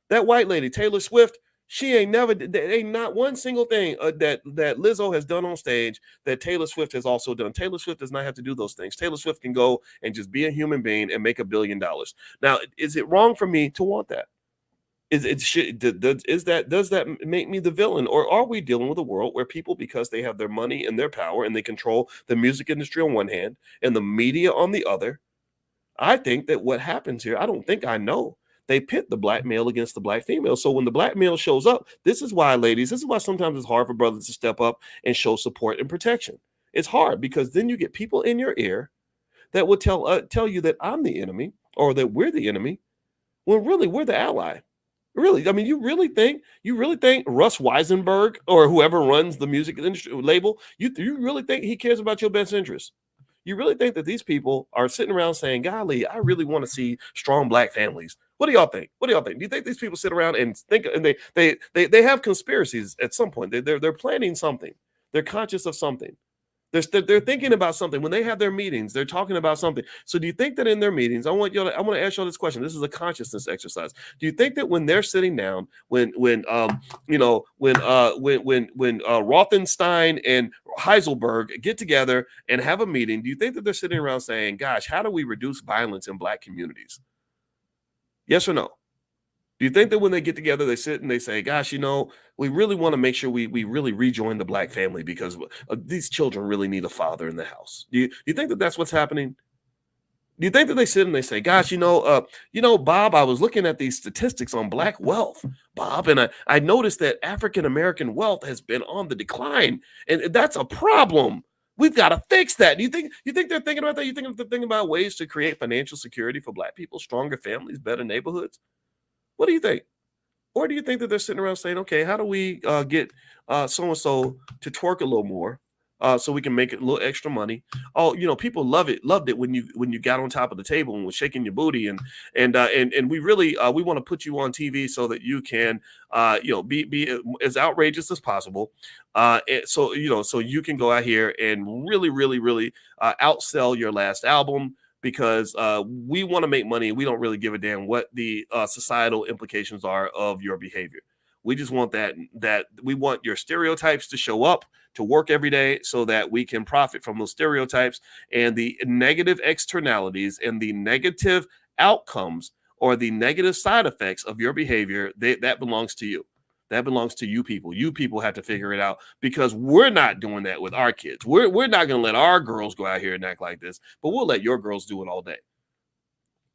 That white lady, Taylor Swift, she ain't not one single thing that Lizzo has done on stage that Taylor Swift has also done. Taylor Swift does not have to do those things. Taylor Swift can go and just be a human being and make $1 billion. Now, is it wrong for me to want that? Does that make me the villain? Or are we dealing with a world where people, because they have their money and their power and they control the music industry on one hand and the media on the other? I think that what happens here, I don't think I know. They pit the black male against the black female. So when the black male shows up, this is why, ladies, this is why sometimes it's hard for brothers to step up and show support and protection. It's hard because then you get people in your ear that will tell you that I'm the enemy or that we're the enemy, when really we're the ally. Really, I mean, you really think Russ Weisenberg or whoever runs the music industry label, you really think he cares about your best interest? You really think that these people are sitting around saying, golly, I really want to see strong black families? What do y'all think? What do y'all think? Do you think these people sit around and think, and they have conspiracies at some point? They're planning something. They're conscious of something. They're thinking about something. When they have their meetings, they're talking about something. So do you think that in their meetings, I want to ask y'all this question. This is a consciousness exercise. Do you think that when they're sitting down, when Rothenstein and Heiselberg get together and have a meeting, do you think that they're sitting around saying, gosh, how do we reduce violence in black communities? Yes or no? Do you think that when they get together, they sit and they say, gosh, we really want to make sure we really rejoin the black family because these children really need a father in the house? Do you think that that's what's happening? Do you think that they sit and they say, gosh, Bob, I was looking at these statistics on black wealth, Bob, and I noticed that African-American wealth has been on the decline, and that's a problem. We've got to fix that. Do you think they're thinking about that? You think they're thinking about ways to create financial security for black people, stronger families, better neighborhoods? What do you think? Or do you think that they're sitting around saying, okay, how do we get so-and-so to twerk a little more so we can make a little extra money? Oh, people loved it when you got on top of the table and was shaking your booty and we really we want to put you on TV so that you can be as outrageous as possible. So you can go out here and really, really, really outsell your last album, because we want to make money and we don't really give a damn what the societal implications are of your behavior. We just want that we want your stereotypes to show up to work every day so that we can profit from those stereotypes, and the negative externalities and the negative outcomes or the negative side effects of your behavior, that belongs to you. That belongs to you people. You people have to figure it out, because we're not doing that with our kids. We're not going to let our girls go out here and act like this, but we'll let your girls do it all day.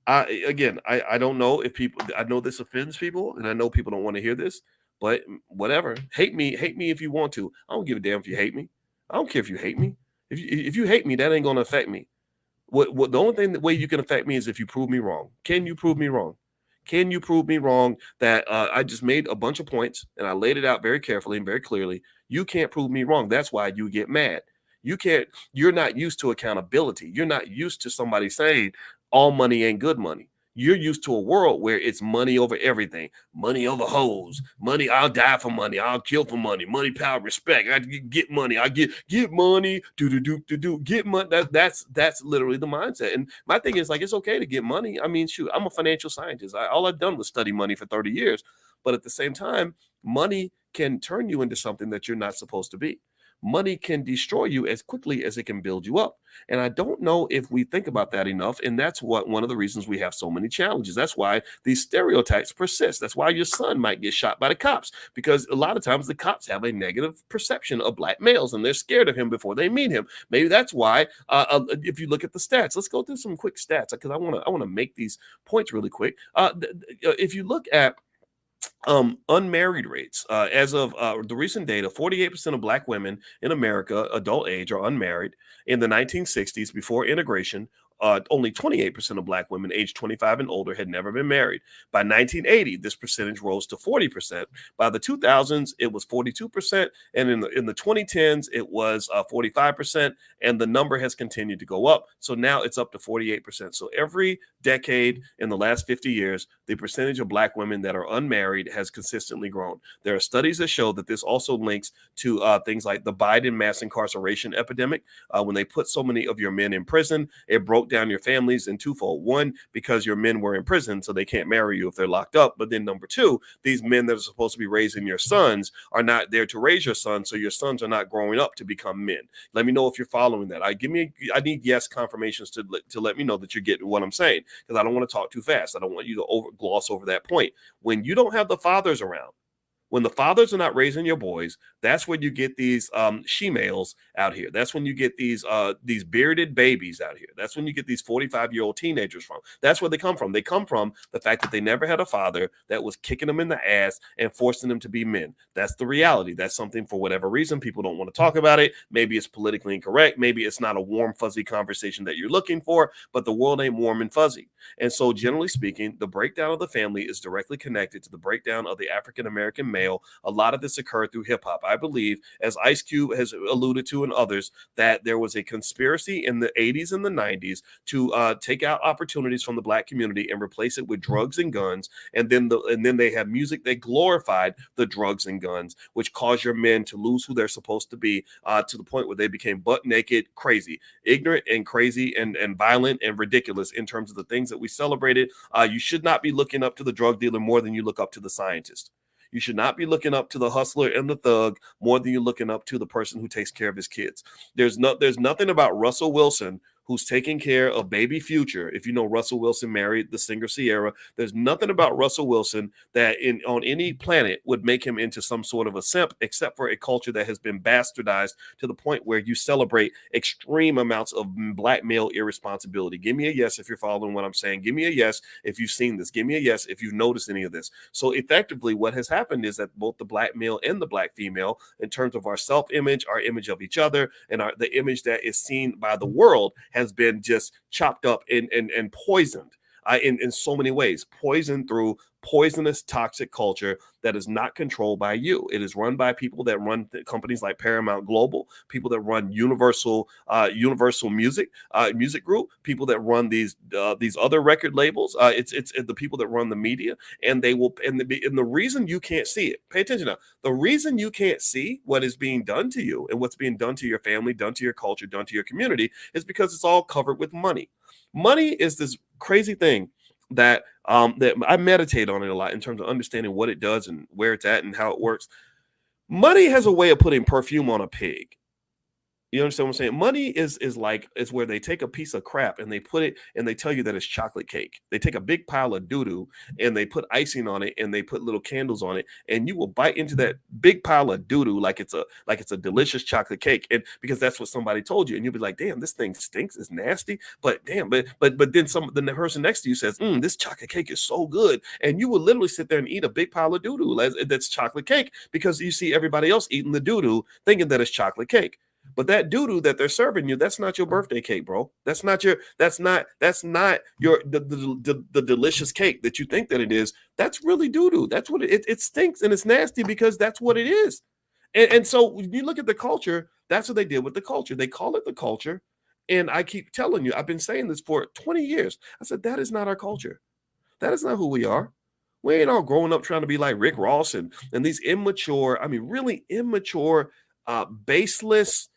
I don't know if people, I know this offends people, and I know people don't want to hear this, but whatever. Hate me if you want to. I don't give a damn if you hate me. I don't care if you hate me. If you hate me, that ain't going to affect me. What the only thing, the way you can affect me is if you prove me wrong. Can you prove me wrong? Can you prove me wrong that I just made a bunch of points and I laid it out very carefully and very clearly? You can't prove me wrong. That's why you get mad. You're not used to accountability. You're not used to somebody saying all money ain't good money. You're used to a world where it's money over everything, money over hoes, money. I'll die for money. I'll kill for money. Money, power, respect. I get money. I get money. Get money. That's literally the mindset. And my thing is, like, it's okay to get money. I mean, shoot, I'm a financial scientist. All I've done was study money for 30 years. But at the same time, money can turn you into something that you're not supposed to be. money can destroy you as quickly as it can build you up. And I don't know if we think about that enough. And that's one of the reasons we have so many challenges. That's why these stereotypes persist. That's why your son might get shot by the cops, because a lot of times the cops have a negative perception of black males and they're scared of him before they meet him. Maybe that's why, if you look at the stats, let's go through some quick stats, because I want to make these points really quick. If you look at unmarried rates, as of the recent data, 48% of black women in America, adult age, are unmarried. In the 1960s, before integration, only 28% of black women aged 25 and older had never been married. By 1980, this percentage rose to 40%. By the 2000s, it was 42%, and in the 2010s, it was 45%, and the number has continued to go up. So now it's up to 48%. So every decade in the last 50 years, the percentage of black women that are unmarried has consistently grown. There are studies that show that this also links to things like the Biden mass incarceration epidemic. When they put so many of your men in prison, it broke down your families in twofold. One, because your men were in prison, so they can't marry you if they're locked up. But then number two, these men that are supposed to be raising your sons are not there to raise your sons, so your sons are not growing up to become men. Let me know if you're following that. I need yes confirmations to let me know that you're getting what I'm saying, because I don't want to talk too fast. I don't want you to gloss over that point. When you don't have the fathers around, when the fathers are not raising your boys, that's when you get these she-males out here. That's when you get these bearded babies out here. That's when you get these 45-year-old teenagers from. That's where they come from. They come from the fact that they never had a father that was kicking them in the ass and forcing them to be men. That's the reality. That's something, for whatever reason, people don't want to talk about it. Maybe it's politically incorrect. Maybe it's not a warm, fuzzy conversation that you're looking for, but the world ain't warm and fuzzy. And so, generally speaking, the breakdown of the family is directly connected to the breakdown of the African-American male. A lot of this occurred through hip hop. I believe, as Ice Cube has alluded to and others, that there was a conspiracy in the 80s and the 90s to take out opportunities from the black community and replace it with drugs and guns. And then they have music that glorified the drugs and guns, which caused your men to lose who they're supposed to be, to the point where they became butt naked, crazy, ignorant and crazy and violent and ridiculous in terms of the things that we celebrated. You should not be looking up to the drug dealer more than you look up to the scientist. You should not be looking up to the hustler and the thug more than you're looking up to the person who takes care of his kids. There's nothing about Russell Wilson, who's taking care of baby Future. If you know, Russell Wilson married the singer Sierra. There's nothing about Russell Wilson that on any planet would make him into some sort of a simp, except for a culture that has been bastardized to the point where you celebrate extreme amounts of black male irresponsibility. Give me a yes if you're following what I'm saying. Give me a yes if you've seen this. Give me a yes if you've noticed any of this. So effectively, what has happened is that both the black male and the black female, in terms of our self-image, our image of each other, and the image that is seen by the world, has been just chopped up and poisoned in so many ways. Poisoned through poisonous, toxic culture that is not controlled by you. It is run by people that run companies like Paramount Global, people that run Universal Music Group, people that run these other record labels. It's the people that run the media, and they will. And the reason you can't see it, pay attention now. The reason you can't see what is being done to you and what's being done to your family, done to your culture, done to your community, is because it's all covered with money. Money is this crazy thing that I meditate on it a lot in terms of understanding what it does and where it's at and how it works. Money has a way of putting perfume on a pig. You understand what I'm saying? Money is where they take a piece of crap and they put it and they tell you that it's chocolate cake. They take a big pile of doo-doo and they put icing on it and they put little candles on it, and you will bite into that big pile of doo-doo like it's a delicious chocolate cake, and because that's what somebody told you, and you'll be like, damn, this thing stinks, it's nasty, but damn, but then the person next to you says, this chocolate cake is so good, and you will literally sit there and eat a big pile of doo-doo that's chocolate cake because you see everybody else eating the doo-doo thinking that it's chocolate cake. But that doo-doo that they're serving you, that's not your birthday cake, bro. That's not your the delicious cake that you think that it is. That's really doo-doo. That's what it stinks and it's nasty because that's what it is. And so when you look at the culture, that's what they did with the culture. They call it the culture. And I keep telling you, I've been saying this for 20 years. I said, that is not our culture. That is not who we are. We ain't all growing up trying to be like Rick Ross and these really immature, baseless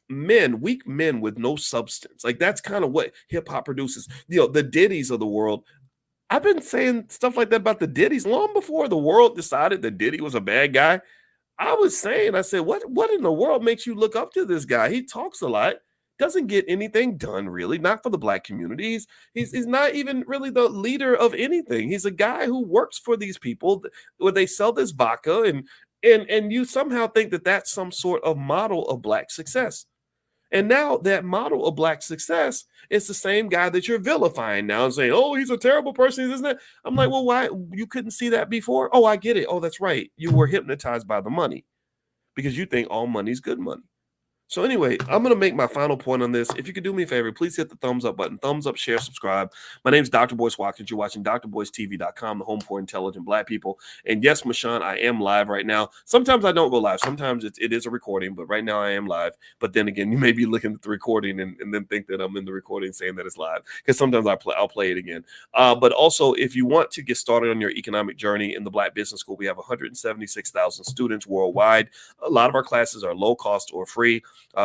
men, weak men with no substance. Like, that's kind of what hip hop produces. You know, the Diddy's of the world. I've been saying stuff like that about the Diddy's long before the world decided that Diddy was a bad guy. I was saying, I said, what in the world makes you look up to this guy? He talks a lot, doesn't get anything done really, not for the black community. He's not even really the leader of anything. He's a guy who works for these people where they sell this vodka, and you somehow think that that's some sort of model of black success. And now that model of black success is the same guy that you're vilifying now and saying, oh, he's a terrible person, isn't it? I'm like, well, why? You couldn't see that before? Oh, I get it. Oh, that's right. You were hypnotized by the money because you think all money's good money. So anyway, I'm going to make my final point on this. If you could do me a favor, please hit the thumbs up button. Thumbs up, share, subscribe. My name is Dr. Boyce Watkins. You're watching drboycetv.com, the home for intelligent black people. And yes, Mashawn, I am live right now. Sometimes I don't go live. Sometimes it is a recording, but right now I am live. But then again, you may be looking at the recording and then think that I'm in the recording saying that it's live, because sometimes I'll play it again. But also, if you want to get started on your economic journey in the Black Business School, we have 176,000 students worldwide. A lot of our classes are low cost or free.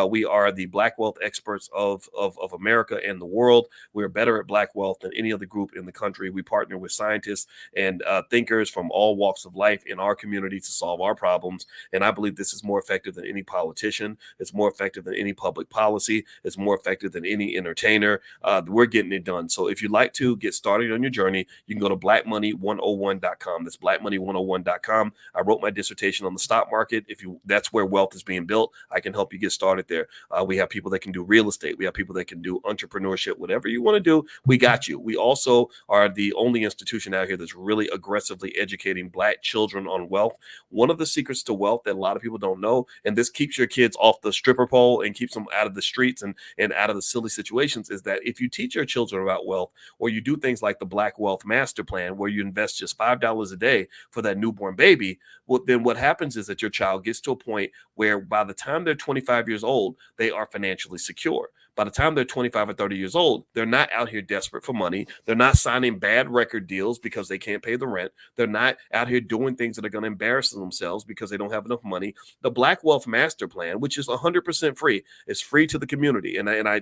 We are the Black wealth experts of America and the world. We're better at Black wealth than any other group in the country. We partner with scientists and thinkers from all walks of life in our community to solve our problems. And I believe this is more effective than any politician. It's more effective than any public policy. It's more effective than any entertainer. We're getting it done. So if you'd like to get started on your journey, you can go to blackmoney101.com. That's blackmoney101.com. I wrote my dissertation on the stock market. That's where wealth is being built. I can help you get started there. We have people that can do real estate. We have people that can do entrepreneurship. Whatever you want to do, we got you. We also are the only institution out here that's really aggressively educating Black children on wealth. One of the secrets to wealth that a lot of people don't know, and this keeps your kids off the stripper pole and keeps them out of the streets and out of the silly situations, is that if you teach your children about wealth, or you do things like the Black Wealth Master Plan, where you invest just $5 a day for that newborn baby, well, then what happens is that your child gets to a point where by the time they're 25 years old, they are financially secure. By the time they're 25 or 30 years old, they're not out here desperate for money. They're not signing bad record deals because they can't pay the rent. They're not out here doing things that are going to embarrass themselves because they don't have enough money. The Black Wealth Master Plan, which is 100% free, is free to the community. And I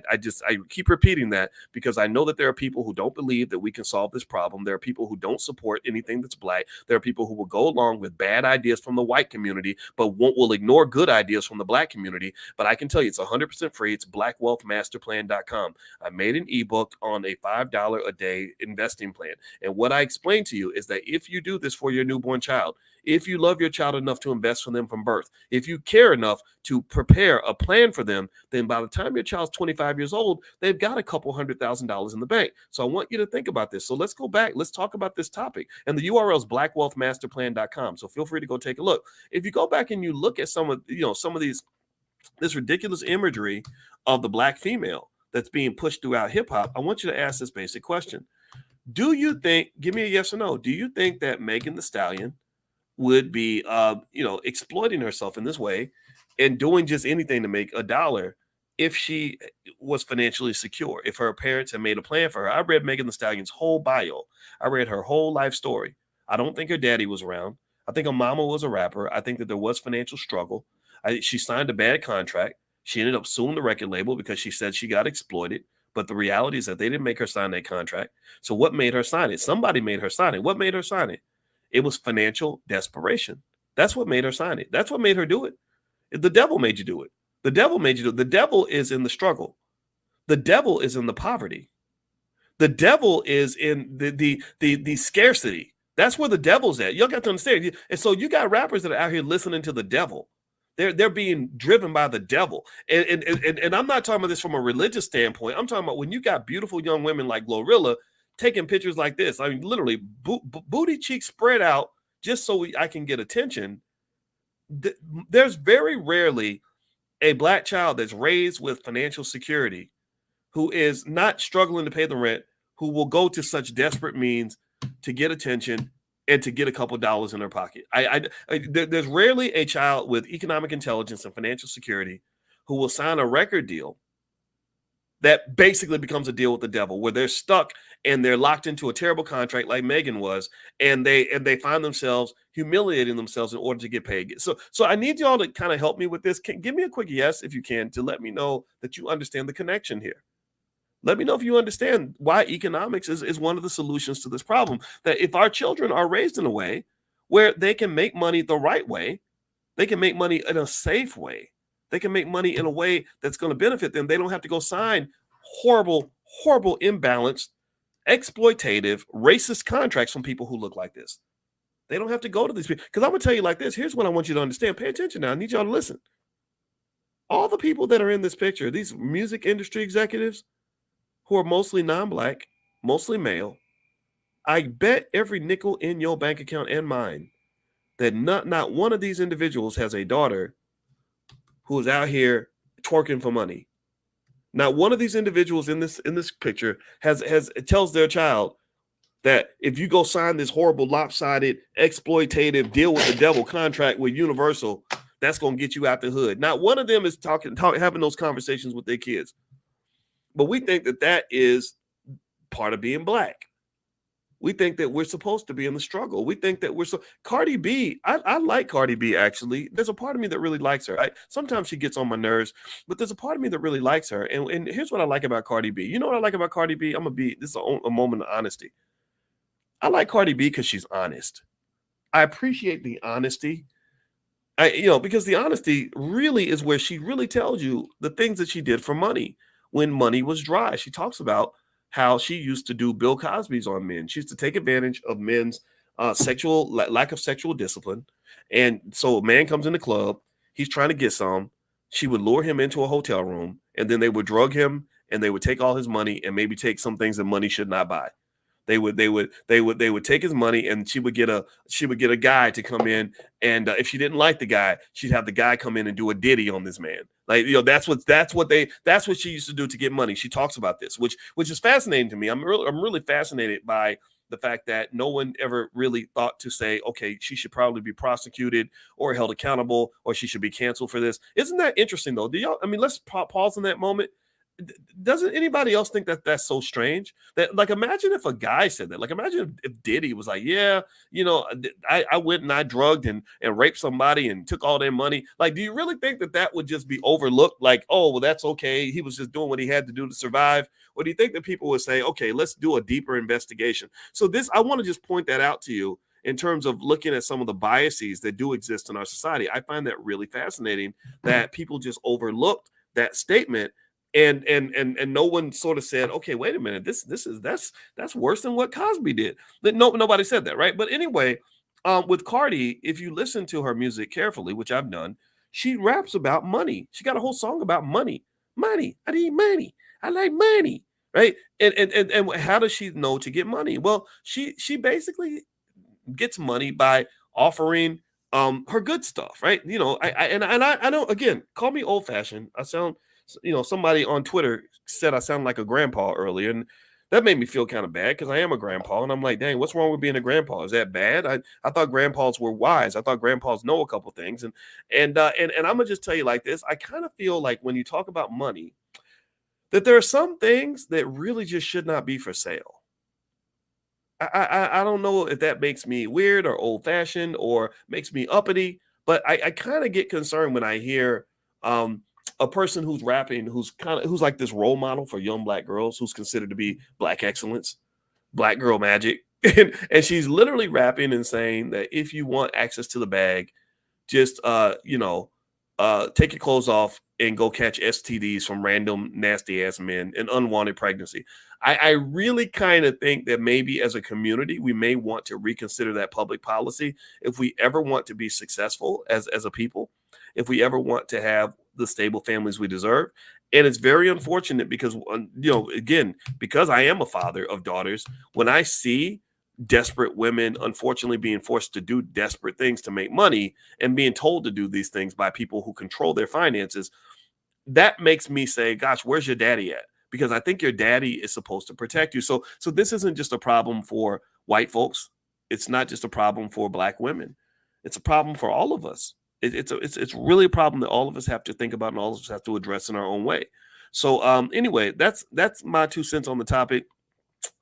keep repeating that because I know that there are people who don't believe that we can solve this problem. There are people who don't support anything that's Black. There are people who will go along with bad ideas from the white community, but will ignore good ideas from the Black community. But I can tell you it's 100% free. It's blackwealthmasterplan.com. I made an ebook on a $5 a day investing plan. And what I explained to you is that if you do this for your newborn child, if you love your child enough to invest for them from birth, if you care enough to prepare a plan for them, then by the time your child's 25 years old, they've got a couple $100,000 in the bank. So I want you to think about this. So let's go back. Let's talk about this topic. And the URL is blackwealthmasterplan.com. So feel free to go take a look. If you go back and you look at some of this ridiculous imagery of the Black female that's being pushed throughout hip hop, I want you to ask this basic question. Do you think, give me a yes or no, do you think that Megan Thee Stallion would be, exploiting herself in this way and doing just anything to make $1 if she was financially secure, if her parents had made a plan for her? I read Megan Thee Stallion's whole bio. I read her whole life story. I don't think her daddy was around. I think her mama was a rapper. I think that there was financial struggle. She signed a bad contract. She ended up suing the record label because she said she got exploited. But the reality is that they didn't make her sign that contract. So what made her sign it? Somebody made her sign it. What made her sign it? It was financial desperation. That's what made her sign it. That's what made her do it. The devil made you do it. The devil made you do it. The devil is in the struggle. The devil is in the poverty. The devil is in the scarcity. That's where the devil's at. You got to understand. And so you got rappers that are out here listening to the devil. They're being driven by the devil. And I'm not talking about this from a religious standpoint. I'm talking about when you got beautiful young women like Glorilla taking pictures like this. I mean, literally booty cheeks spread out just so I can get attention. There's very rarely a Black child that's raised with financial security who is not struggling to pay the rent, who will go to such desperate means to get attention and to get a couple dollars in their pocket. There's rarely a child with economic intelligence and financial security who will sign a record deal that basically becomes a deal with the devil, where they're stuck and they're locked into a terrible contract like Megan was, and they find themselves humiliating themselves in order to get paid. So I need y'all to kind of help me with this. Give me a quick yes, if you can, to let me know that you understand the connection here. Let me know if you understand why economics is one of the solutions to this problem. That if our children are raised in a way where they can make money the right way, They can make money in a safe way. They can make money in a way that's going to benefit them. They don't have to go sign horrible, horrible, imbalanced, exploitative, racist contracts from people who look like this. They don't have to go to these people. Because I'm going to tell you like this. Here's what I want you to understand. Pay attention now. I need y'all to listen. All the people that are in this picture, these music industry executives who are mostly non-black, mostly male, I bet every nickel in your bank account and mine that not one of these individuals has a daughter who is out here twerking for money. Not one of these individuals in this picture tells their child that if you go sign this horrible, lopsided, exploitative deal with the devil contract with Universal, that's going to get you out the hood. Not one of them is having those conversations with their kids. But we think that is part of being black. We think that we're supposed to be in the struggle. We think that Cardi B, I like Cardi B, actually. There's a part of me that really likes her. Sometimes she gets on my nerves, but there's a part of me that really likes her. And here's what I like about Cardi B. You know what I like about Cardi B? This is a moment of honesty. I like Cardi B because she's honest. I appreciate the honesty. Because the honesty really is where she really tells you the things that she did for money when money was dry. She talks about how she used to do Bill Cosby's on men. She used to take advantage of men's lack of sexual discipline. And so a man comes in the club, he's trying to get some. She would lure him into a hotel room, and then they would drug him, and they would take all his money and maybe take some things that money should not buy. They would take his money, and she would get a guy to come in, and if she didn't like the guy, she'd have the guy come in and do a ditty on this man. That's what she used to do to get money. She talks about this, which is fascinating to me. I'm really fascinated by the fact that no one ever really thought to say, okay, she should probably be prosecuted or held accountable, or she should be canceled for this. Isn't that interesting though? Let's pause in that moment. Doesn't anybody else think that that's so strange? That, like, imagine if a guy said that. Like, imagine if Diddy was like, yeah, I went and I drugged and raped somebody and took all their money. Like, do you really think that would just be overlooked? Like, oh, well, that's okay. He was just doing what he had to do to survive. Or do you think that people would say, okay, let's do a deeper investigation? So I want to just point that out to you in terms of looking at some of the biases that do exist in our society. I find that really fascinating that people just overlooked that statement. And no one sort of said, okay, wait a minute, that's worse than what Cosby did. Nobody said that, right? But anyway, with Cardi, if you listen to her music carefully, which I've done, she raps about money. She got a whole song about money. Money, I need money. I like money, right? And how does she know to get money? Well, she basically gets money by offering her good stuff, right? I know, again, call me old fashioned. I sound. Somebody on Twitter said I sound like a grandpa earlier, and that made me feel kind of bad because I am a grandpa, and I'm like, dang, what's wrong with being a grandpa? Is that bad? I thought grandpas were wise. I thought grandpas know a couple things, and I'm gonna just tell you like this. I kind of feel like when you talk about money, that there are some things that really just should not be for sale. I don't know if that makes me weird or old fashioned or makes me uppity, but I kind of get concerned when I hear a person who's rapping, who's like this role model for young black girls, who's considered to be black excellence, black girl magic. And she's literally rapping and saying that if you want access to the bag, just, take your clothes off and go catch STDs from random nasty ass men and unwanted pregnancy. I really kind of think that maybe as a community, we may want to reconsider that public policy if we ever want to be successful as a people, if we ever want to have the stable families we deserve. And it's very unfortunate because, again, because I am a father of daughters, when I see desperate women, unfortunately, being forced to do desperate things to make money and being told to do these things by people who control their finances, that makes me say, gosh, where's your daddy at? Because I think your daddy is supposed to protect you. So this isn't just a problem for white folks. It's not just a problem for black women. It's a problem for all of us. It's really a problem that all of us have to think about and all of us have to address in our own way. So anyway, that's my 2 cents on the topic.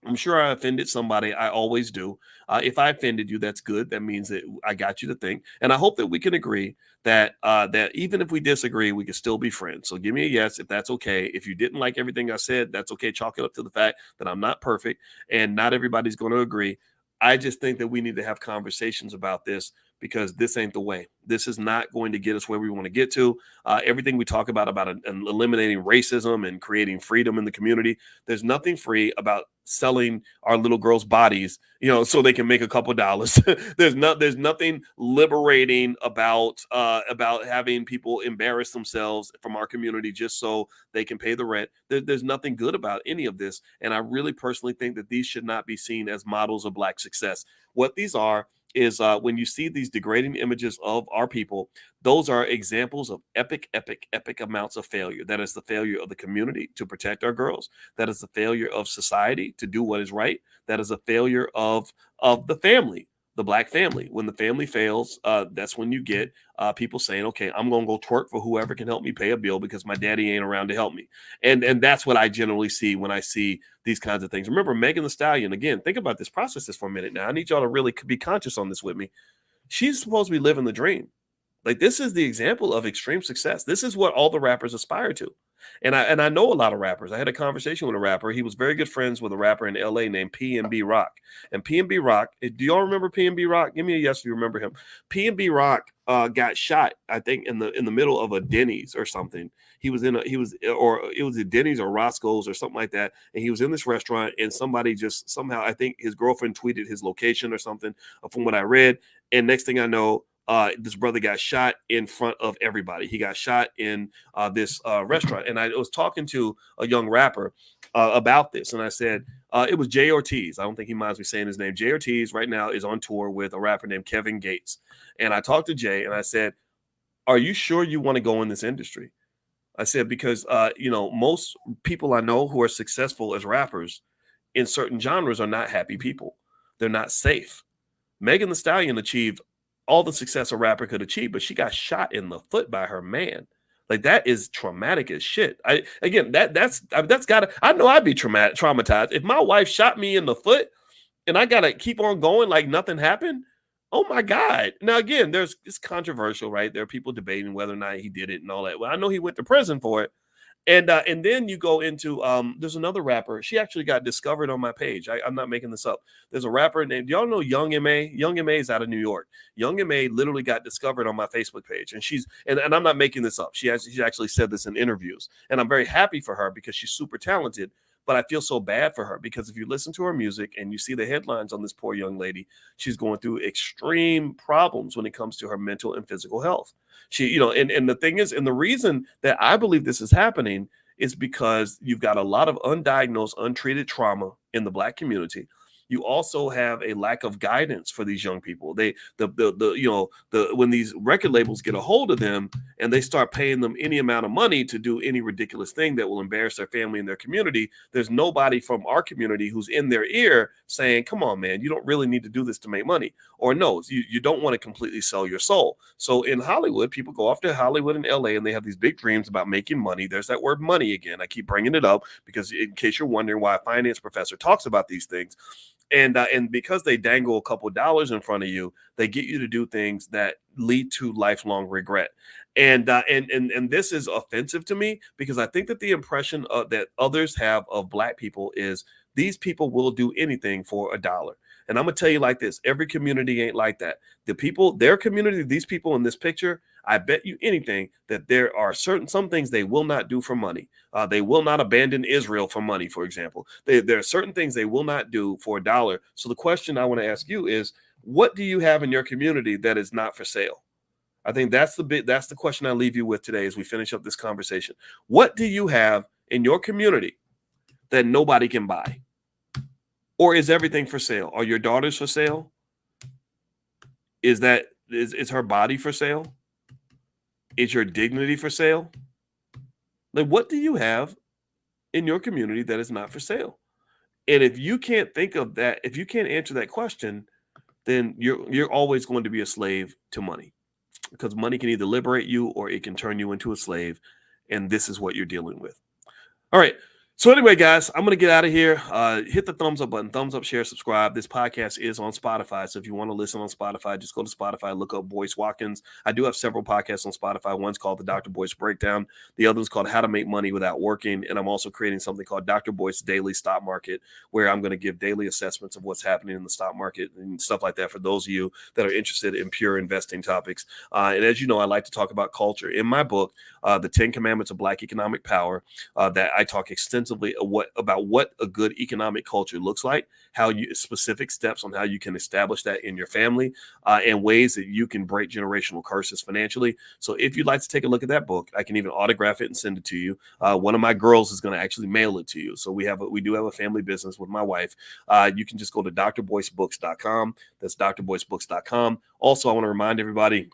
I'm sure I offended somebody. I always do. If I offended you, that's good. That means that I got you to think. And I hope that we can agree that that even if we disagree, we can still be friends. So give me a yes if that's okay. If you didn't like everything I said, that's okay. Chalk it up to the fact that I'm not perfect and not everybody's going to agree. I just think that we need to have conversations about this because this ain't the way. This is not going to get us where we want to get to. Everything we talk about eliminating racism and creating freedom in the community, there's nothing free about selling our little girls' bodies, so they can make a couple dollars. There's nothing liberating about having people embarrass themselves from our community just so they can pay the rent. There's nothing good about any of this. And I really personally think that these should not be seen as models of Black success. What these are is when you see these degrading images of our people, those are examples of epic amounts of failure. That is the failure of the community to protect our girls. That is the failure of society to do what is right. That is a failure of the family, the Black family. When the family fails, that's when you get people saying, okay, I'm going to go twerk for whoever can help me pay a bill because my daddy ain't around to help me. And that's what I generally see when I see these kinds of things. Remember, Megan Thee Stallion, again, think about this, process this for a minute now. I need y'all to really be conscious on this with me. She's supposed to be living the dream. Like, this is the example of extreme success. This is what all the rappers aspire to. And I know a lot of rappers. I had a conversation with a rapper. He was very good friends with a rapper in LA named PNB Rock. And PNB Rock, do y'all remember PNB Rock? Give me a yes if you remember him. PNB Rock got shot, I think, in the middle of a Denny's or something. It was a Denny's or Roscoe's or something like that. And he was in this restaurant, and somebody just somehow, I think his girlfriend tweeted his location or something from what I read. And next thing I know, this brother got shot in front of everybody. He got shot in this restaurant. And I was talking to a young rapper about this. And I said, it was Jay Ortiz. I don't think he minds me saying his name. Jay Ortiz right now is on tour with a rapper named Kevin Gates. And I talked to Jay and I said, are you sure you want to go in this industry? I said, because, most people I know who are successful as rappers in certain genres are not happy people. They're not safe. Megan Thee Stallion achieved all the success a rapper could achieve, but she got shot in the foot by her man. Like, that is traumatic as shit. I know I'd be traumatized if my wife shot me in the foot and I gotta keep on going like nothing happened. Oh my God. Now, again, it's controversial, right? There are people debating whether or not he did it and all that. Well, I know he went to prison for it. And then you go into, there's another rapper. She actually got discovered on my page. I'm not making this up. There's a rapper named, do y'all know Young M.A.? Young M.A. is out of New York. Young M.A. literally got discovered on my Facebook page. And and I'm not making this up. She actually said this in interviews. And I'm very happy for her because she's super talented. But I feel so bad for her because if you listen to her music and you see the headlines on this poor young lady, she's going through extreme problems when it comes to her mental and physical health. She, and the thing is, and the reason that I believe this is happening is because you've got a lot of undiagnosed, untreated trauma in the Black community. You also have a lack of guidance for these young people. When these record labels get a hold of them and they start paying them any amount of money to do any ridiculous thing that will embarrass their family and their community, there's nobody from our community who's in their ear saying, come on, man, you don't really need to do this to make money. Or no, you don't want to completely sell your soul. So in Hollywood, people go off to Hollywood and LA and they have these big dreams about making money. There's that word money again. I keep bringing it up because in case you're wondering why a finance professor talks about these things, and because they dangle a couple dollars in front of you, they get you to do things that lead to lifelong regret. And this is offensive to me because I think that the impression that others have of Black people is these people will do anything for $1. And I'm gonna tell you like this: every community ain't like that. Their community, these people in this picture, I bet you anything that there are some things they will not do for money. They will not abandon Israel for money, for example. There are certain things they will not do for $1. So the question I want to ask you is, what do you have in your community that is not for sale? I think that's the question I leave you with today as we finish up this conversation. What do you have in your community that nobody can buy? Or is everything for sale? Are your daughters for sale? Is her body for sale? Is your dignity for sale? Like, what do you have in your community that is not for sale? And if you can't think of that, if you can't answer that question, then you're always going to be a slave to money, because money can either liberate you or it can turn you into a slave. And this is what you're dealing with. All right. So anyway, guys, I'm going to get out of here. Hit the thumbs up button, thumbs up, share, subscribe. This podcast is on Spotify. So if you want to listen on Spotify, just go to Spotify, look up Boyce Watkins. I do have several podcasts on Spotify. One's called the Dr. Boyce Breakdown. The other is called How to Make Money Without Working. And I'm also creating something called Dr. Boyce Daily Stock Market, where I'm going to give daily assessments of what's happening in the stock market and stuff like that for those of you that are interested in pure investing topics. And as you know, I like to talk about culture. In my book, The 10 Commandments of Black Economic Power, that I talk extensively about what a good economic culture looks like, how you specific steps on how you can establish that in your family, and ways that you can break generational curses financially. So if you'd like to take a look at that book, I can even autograph it and send it to you. One of my girls is going to actually mail it to you. So we do have a family business with my wife. You can just go to drboycebooks.com. That's drboycebooks.com. Also, I want to remind everybody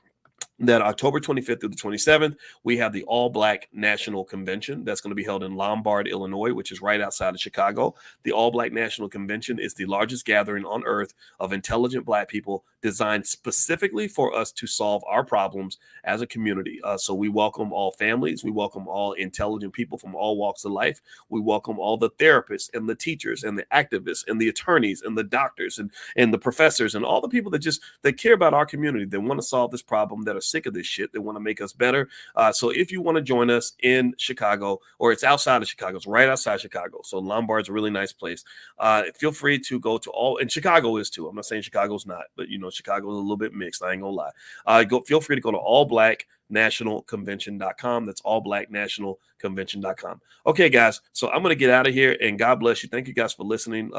that October 25th through the 27th, we have the All Black National Convention that's going to be held in Lombard, Illinois, which is right outside of Chicago. The All Black National Convention is the largest gathering on earth of intelligent Black people designed specifically for us to solve our problems as a community. So we welcome all families. We welcome all intelligent people from all walks of life. We welcome all the therapists and the teachers and the activists and the attorneys and the doctors and the professors and all the people that care about our community, that want to solve this problem, that are sick of this shit, that want to make us better. So if you want to join us in Chicago, or it's outside of Chicago, it's right outside Chicago. So Lombard's a really nice place. Feel free to go to all, and Chicago is too. I'm not saying Chicago's not, but you know, Chicago's a little bit mixed. I ain't gonna lie. Feel free to go to allblacknationalconvention.com. That's allblacknationalconvention.com. Okay, guys. So I'm going to get out of here, and God bless you. Thank you guys for listening.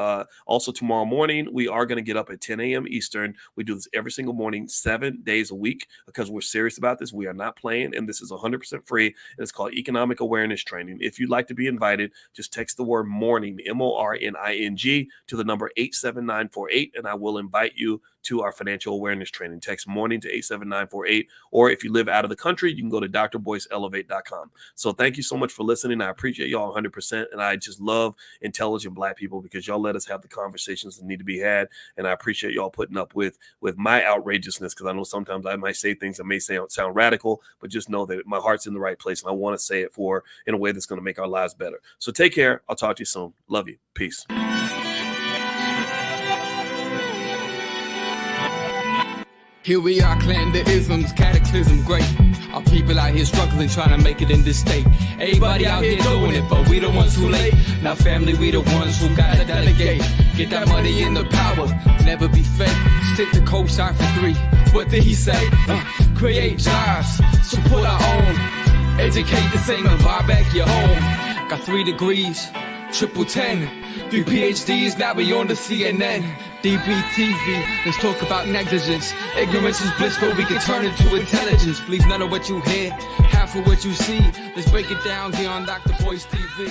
Also, tomorrow morning, we are going to get up at 10 a.m. Eastern. We do this every single morning, 7 days a week, because we're serious about this. We are not playing, and this is 100% free. And it's called Economic Awareness Training. If you'd like to be invited, just text the word morning, MORNING, to the number 87948, and I will invite you to our financial awareness training. Text morning to 87948, or if you live out of the country, you can go to drboyceelevate.com. So thank you so much for listening. I appreciate y'all 100%, and I just love intelligent Black people, because y'all let us have the conversations that need to be had, and I appreciate y'all putting up with my outrageousness, because I know sometimes I might say things that may sound radical, but just know that my heart's in the right place, and I want to say it in a way that's going to make our lives better. So take care. I'll talk to you soon. Love you. Peace. Here we are, clan the isms, cataclysm, great. Our people out here struggling, trying to make it in this state. Everybody out here doing it, but we the ones who late. Now family, we the ones who gotta delegate. Get that money in the power, never be fake. Stick to co-sign for 3. What did he say? Create jobs, support our own. Educate the same and buy back your home. Got 3 degrees, triple 10. 3 PhDs, now we on the CNN. DBTV, let's talk about negligence. Ignorance is bliss, but we can turn it to intelligence. Believe none of what you hear, half of what you see. Let's break it down here on Dr. Boyce TV.